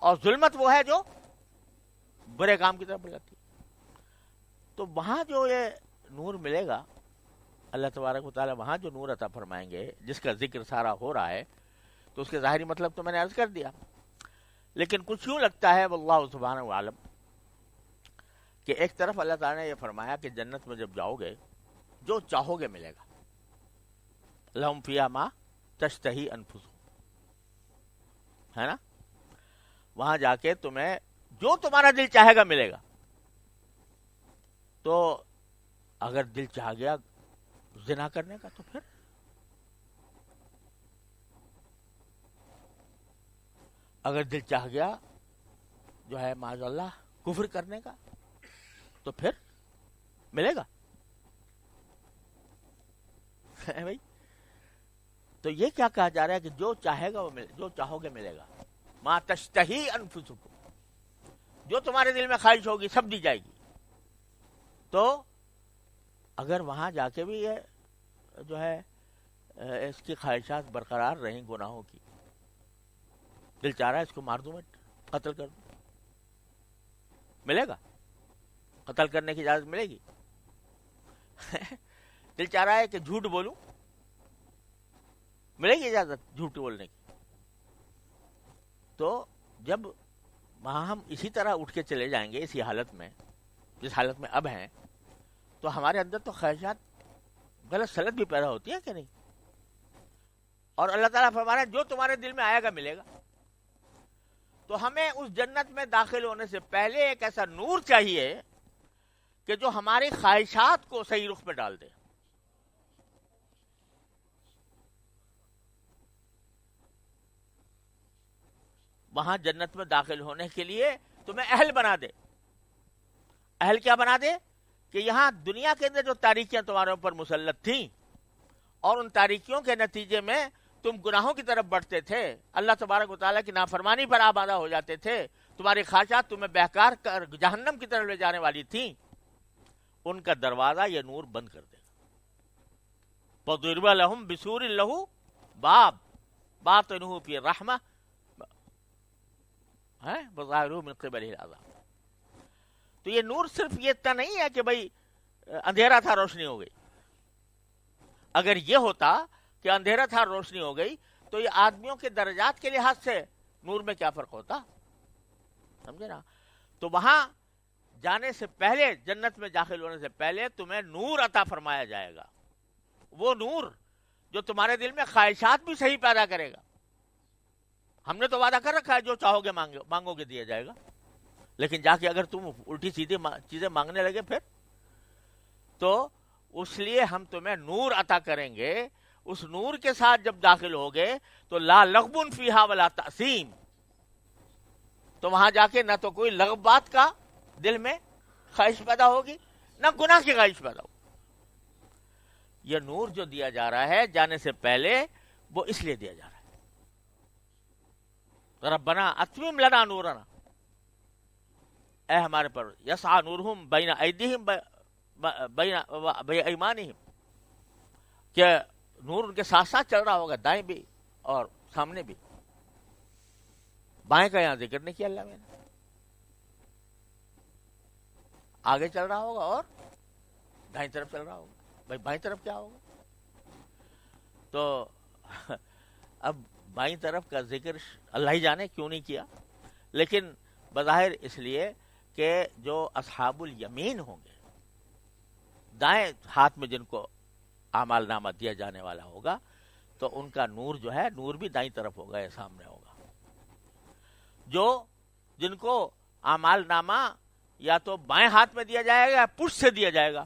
اور ظلمت وہ ہے جو برے کام کی طرف بلاتی ہے. تو وہاں جو یہ نور ملے گا، اللہ تبارک و تعالیٰ وہاں جو نور عطا فرمائیں گے، جس کا ذکر سارا ہو رہا ہے، تو اس کے ظاہری مطلب تو میں نے عرض کر دیا. لیکن کچھ یوں لگتا ہے واللہ سبحانہ عالم کہ ایک طرف اللہ تعالیٰ نے یہ فرمایا کہ جنت میں جب جاؤ گے جو چاہو گے ملے گا. لہم فیہا ما تشتہی انفسہم، ہے نا؟ وہاں جا کے تمہیں جو تمہارا دل چاہے گا ملے گا. تو اگر دل چاہ گیا زنا کرنے کا تو پھر اگر دل چاہ گیا جو ہے معاذ اللہ کفر کرنے کا تو پھر ملے گا بھائی. تو یہ کیا کہا جا رہا ہے کہ جو چاہے گا وہ جو چاہو گے ملے گا. ما تشتہی انفسکم، جو تمہارے دل میں خواہش ہوگی سب دی جائے گی. تو اگر وہاں جا کے بھی یہ جو ہے اس کی خواہشات برقرار رہیں گناہوں کی، دل چاہ رہا ہے اس کو مار دوں، میں قتل کر دوں، ملے گا؟ قتل کرنے کی اجازت ملے گی؟ دل چاہ رہا ہے کہ جھوٹ بولوں، ملے گی اجازت جھوٹ بولنے کی؟ تو جب وہاں ہم اسی طرح اٹھ کے چلے جائیں گے اسی حالت میں جس حالت میں اب ہیں، تو ہمارے اندر تو خواہشات غلط سلط بھی پیدا ہوتی ہے کہ نہیں؟ اور اللہ تعالیٰ فرما رہا ہے جو تمہارے دل میں آئے گا ملے گا. تو ہمیں اس جنت میں داخل ہونے سے پہلے ایک ایسا نور چاہیے کہ جو ہماری خواہشات کو صحیح رخ پہ ڈال دے. وہاں جنت میں داخل ہونے کے لیے تمہیں اہل بنا دے. اہل کیا بنا دے؟ کہ یہاں دنیا کے اندر جو تاریکیاں تمہارے اوپر مسلط تھیں اور ان تاریکیوں کے نتیجے میں تم گناہوں کی طرف بڑھتے تھے، اللہ تبارک و تعالیٰ کی نافرمانی پر آبادہ ہو جاتے تھے، تمہاری خواہشات تمہیں بہکار کر جہنم کی طرف لے جانے والی تھیں، ان کا دروازہ یہ نور بند کر دے گا. فَضُرِبَ لَهُمْ بِسُورٍ لَهُ بَابٌ بَاطِنُهُ فِيهِ الرَّحْمَةُ وَظَاهِرُهُ مِنْ قِبَلِهِ الْعَذَابُ. تو یہ نور صرف یہ اتنا نہیں ہے کہ بھائی اندھیرا تھا روشنی ہو گئی. اگر یہ ہوتا کہ اندھیرا تھا روشنی ہو گئی تو یہ آدمیوں کے درجات کے لحاظ سے نور میں کیا فرق ہوتا؟ سمجھے نا؟ تو وہاں جانے سے پہلے، جنت میں داخل ہونے سے پہلے تمہیں نور عطا فرمایا جائے گا. وہ نور جو تمہارے دل میں خواہشات بھی صحیح پیدا کرے گا. ہم نے تو وعدہ کر رکھا ہے جو چاہو گے مانگو گے دیا جائے گا، لیکن جا کے اگر تم الٹی سیدھی چیزیں مانگنے لگے پھر تو اس لیے ہم تمہیں نور عطا کریں گے. اس نور کے ساتھ جب داخل ہوگے تو لا لغب فیہا ولا تأثیم، تو وہاں جا کے نہ تو کوئی لغبات کا دل میں خواہش پیدا ہوگی نہ گناہ کی خواہش پیدا ہوگی. یہ نور جو دیا جا رہا ہے جانے سے پہلے وہ اس لیے دیا جا رہا ہے ربنا اتمم لنا نورنا، اے ہمارے پر یسعى نورہم بین ایدیہم بین ایمانہم، کہ نور ان کے ساتھ ساتھ چل رہا ہوگا، دائیں بھی اور سامنے بھی. بائیں کا یہاں ذکر نہیں کیا اللہ میں نے، آگے چل رہا ہوگا اور دائیں طرف چل رہا ہوگا. بھائی بائیں طرف کیا ہوگا؟ تو اب بائیں طرف کا ذکر اللہ ہی جانے کیوں نہیں کیا، لیکن بظاہر اس لیے کہ جو اصحاب الیمین ہوں گے، دائیں ہاتھ میں جن کو اعمال نامہ دیا جانے والا ہوگا، تو ان کا نور جو ہے نور بھی دائیں طرف ہوگا یا سامنے ہوگا. جو جن کو اعمال نامہ یا تو بائیں ہاتھ میں دیا جائے گا یا پشت سے دیا جائے گا،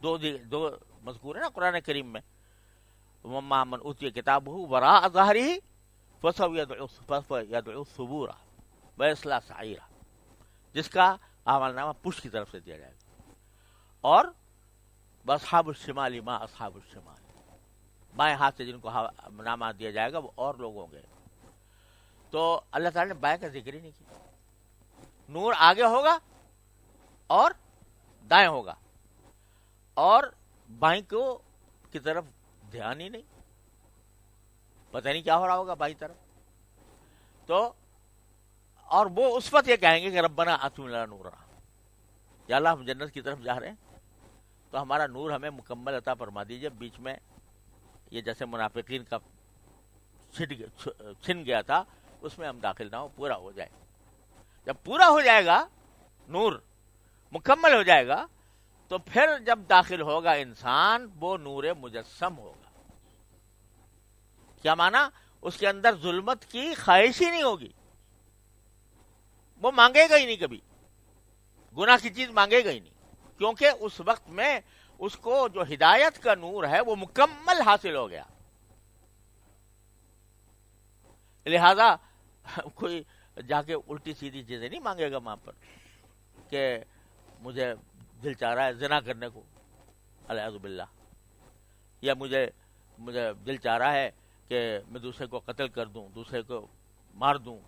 دو مذکور ہے نا قرآن کریم میں، وَمَّا مَنْ أُوتِيَ كِتَابَهُ وَرَاءَ ظَهْرِهِ فَسَوْفَ يَدْعُو ثُبُورًا وَيَصْلَىٰ سَعِيرًا، جس کا اعمال نامہ پشت کی طرف سے دیا جائے گا. اور اصحاب الشمال ما اصحاب الشمال، بائیں ہاتھ سے جن کو نامہ دیا جائے گا وہ اور لوگ ہوں گے. تو اللہ تعالیٰ نے بائیں کا ذکر ہی نہیں کیا. نور آگے ہوگا اور دائیں ہوگا, اور بائیں کو کی طرف دھیان ہی نہیں, پتہ نہیں کیا ہو رہا ہوگا بائیں طرف. تو اور وہ اس وقت یہ کہیں گے کہ ربنا اتمم لنا نورنا, یا اللہ ہم جنت کی طرف جا رہے ہیں تو ہمارا نور ہمیں مکمل عطا فرما دیجیے. بیچ میں یہ جیسے منافقین کا چھن گیا تھا, اس میں ہم داخل نہ ہو, پورا ہو جائے. جب پورا ہو جائے گا, نور مکمل ہو جائے گا, تو پھر جب داخل ہوگا انسان, وہ نور مجسم ہوگا. کیا مانا؟ اس کے اندر ظلمت کی خواہش ہی نہیں ہوگی, وہ مانگے گا ہی نہیں, کبھی گناہ کی چیز مانگے گا ہی نہیں, کیونکہ اس وقت میں اس کو جو ہدایت کا نور ہے وہ مکمل حاصل ہو گیا. لہذا کوئی جا کے الٹی سیدھی چیزیں نہیں مانگے گا وہاں پر کہ مجھے دل چاہ رہا ہے زنا کرنے کو, الیاذ باللہ, یا مجھے دل چاہ رہا ہے کہ میں دوسرے کو قتل کر دوں, دوسرے کو مار دوں.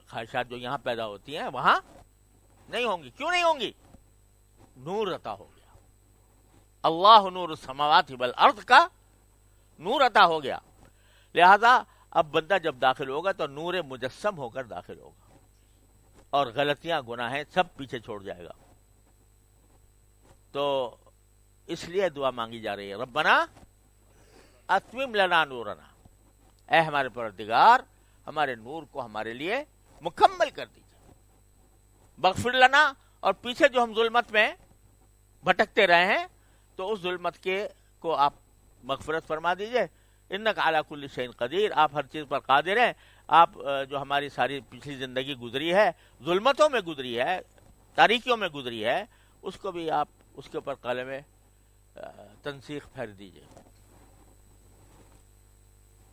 خواہشات جو یہاں پیدا ہوتی ہیں وہاں نہیں ہوں گی. کیوں نہیں ہوں گی؟ نور عطا ہو گیا. اللہ نور السماوات والارض کا نور عطا ہو گیا. لہذا اب بندہ جب داخل ہوگا تو نور مجسم ہو کر داخل ہوگا, اور غلطیاں گناہیں سب پیچھے چھوڑ جائے گا. تو اس لیے دعا مانگی جا رہی ہے, ربنا اتمم لنا نورنا, اے ہمارے پروردگار ہمارے نور کو ہمارے لیے مکمل کر دیجیے. بغفر لنا, اور پیچھے جو ہم ظلمت میں بھٹکتے رہے ہیں تو اس ظلمت کو آپ مغفرت فرما دیجیے. انک علی کل شیء قدیر, آپ ہر چیز پر قادر ہیں. آپ جو ہماری ساری پچھلی زندگی گزری ہے, ظلمتوں میں گزری ہے, تاریکیوں میں گزری ہے, اس کو بھی آپ اس کے اوپر قلم تنسیخ پھیر دیجیے.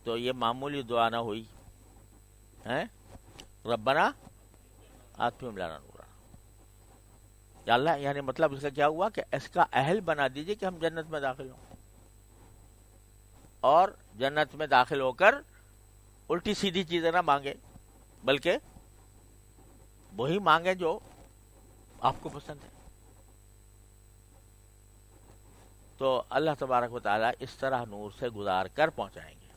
تو یہ معمولی دعا نہ ہوئی, ربنا اتمم لنا نورنا, یا اللہ, یعنی مطلب اس کا کیا ہوا کہ اس کا اہل بنا دیجیے کہ ہم جنت میں داخل ہوں, اور جنت میں داخل ہو کر الٹی سیدھی چیزیں نہ مانگے, بلکہ وہی مانگے جو آپ کو پسند ہے. تو اللہ تبارک و تعالیٰ اس طرح نور سے گزار کر پہنچائیں گے.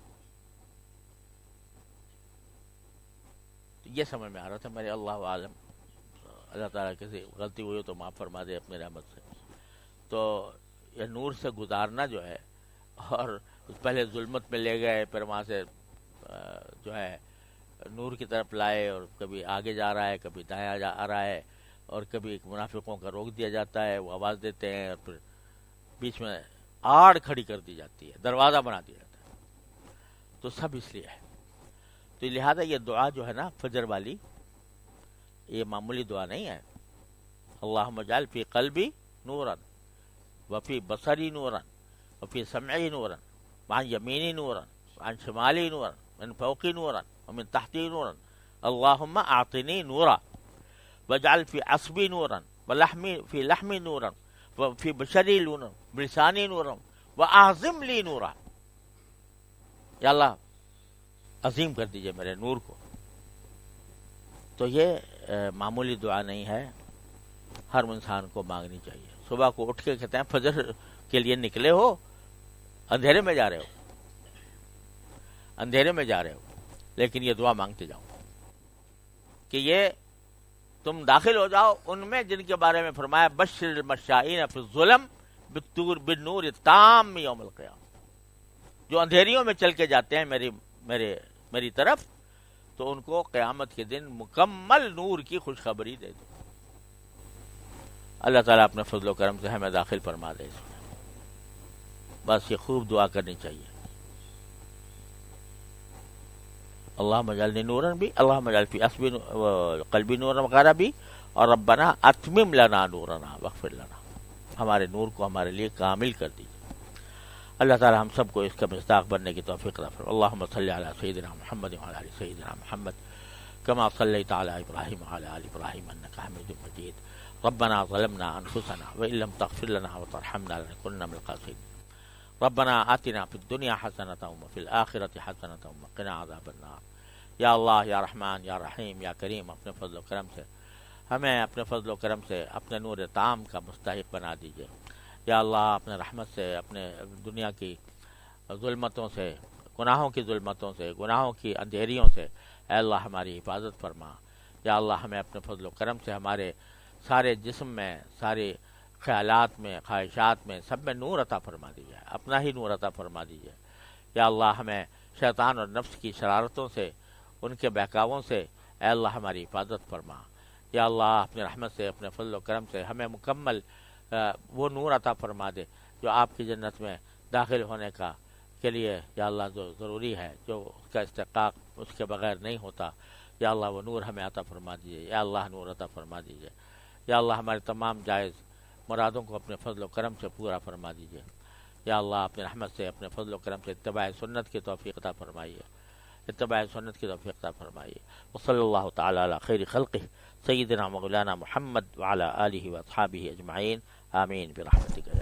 تو یہ سمجھ میں آ رہا تھا میرے, اللہ عالم, اللہ تعالیٰ کسی غلطی ہوئی تو معاف فرما دے اپنی رحمت سے. تو یہ نور سے گزارنا جو ہے, اور پہلے ظلمت میں لے گئے, پھر وہاں سے جو ہے نور کی طرف لائے, اور کبھی آگے جا رہا ہے, کبھی دائیں آ رہا ہے, اور کبھی منافقوں کا روک دیا جاتا ہے, وہ آواز دیتے ہیں, اور پھر بیچ میں آڑ کھڑی کر دی جاتی ہے, دروازہ بنا دیا جاتا ہے. تو سب اس لیے ہے. تو لہذا یہ دعا جو ہے نا فجر والی, یہ معمولی دعا نہیں ہے. اللہم اجعل فی قلبی نورا وفی بصری نورا وفی سمعی نورا وعن یمینی نورا وعن شمالی نورا من فوقی نورا ومن تحتی نورا اللہم اعطنی نورا واجعل فی عصبی نورا فی لحمی نورا وفی بشری نورا بلسانی نورا واعظم لی نورا. یا اللہ عظیم کر دیجئے میرے نور کو. تو یہ معمولی دعا نہیں ہے, ہر انسان کو مانگنی چاہیے. صبح کو اٹھ کے کہتے ہیں فجر کے لیے نکلے ہو, اندھیرے میں جا رہے ہو, لیکن یہ دعا مانگتے جاؤ کہ یہ تم داخل ہو جاؤ ان میں جن کے بارے میں فرمایا بشر المشائین فی الظلم بالنور التام یوم القیامہ, جو اندھیریوں میں چل کے جاتے ہیں میری طرف, تو ان کو قیامت کے دن مکمل نور کی خوشخبری دے دو. اللہ تعالیٰ اپنے فضل و کرم سے ہمیں داخل فرما دے. بس یہ خوب دعا کرنی چاہیے. اللہم اجعلنی نورا بھی, اللہم اجعل فی قلبی نورا وغیرہ بھی, اور ربنا اتمم لنا نورنا واغفر لنا, ہمارے نور کو ہمارے لیے کامل کر دیجیے. اللہ تعالی ہم سب کو اس کا مصداق بننے کی توفیق عطا فرمائے. اللہم صلی علی سیدنا محمد وعلی آل سیدنا محمد کما صلیت علی ابراہیم وعلی آل ابراہیم انک حمید مجید. ربنا ظلمنا انفسنا وان لم تغفر لنا وترحمنا لنكونن من الخاسرین. ربنا آتنا فی الدنیا حسنۃ وفی الآخرۃ حسنۃ وقنا عذاب النار۔ یا اللہ یا رحمان یا رحیم یا کریم، اپنے فضل و کرم سے ہمیں اپنے فضل و کرم سے اپنے نور تام کا مستحق بنا دیجیے۔ یا اللہ اپنے رحمت سے اپنے دنیا کی ظلمتوں سے، گناہوں کی ظلمتوں سے، گناہوں کی اندھیریوں سے اے اللہ ہماری حفاظت فرما۔ یا اللہ ہمیں اپنے فضل و کرم سے ہمارے سارے جسم میں، سارے خیالات میں، خواہشات میں، سب میں نور عطا فرما دیجیے، اپنا ہی نور عطا فرما دیجیے۔ یا اللہ ہمیں شیطان اور نفس کی شرارتوں سے، ان کے بہکاووں سے اے اللہ ہماری حفاظت فرما۔ یا اللہ اپنے رحمت سے، اپنے فضل و کرم سے ہمیں مکمل وہ نور عطا فرما دے جو آپ کی جنت میں داخل ہونے کا کے لیے یا اللہ جو ضروری ہے، جو اس کا استحقاق اس کے بغیر نہیں ہوتا۔ یا اللہ وہ نور ہمیں عطا فرما دیجیے، یا اللہ نور عطا فرما دیجیے۔ یا اللہ ہمارے تمام جائز مرادوں کو اپنے فضل و کرم سے پورا فرما دیجیے۔ یا اللہ اپنے رحمت سے، اپنے فضل و کرم سے اتباع سنت کی توفیق عطا فرمائیے، اتباع سنت کی توفیق عطا فرمائیے۔ وصلی اللہ تعالی علی خیر خلقہ سیدنا مولانا محمد وعلی آلہ واصحابہ اجمعین، آمین برحمتک۔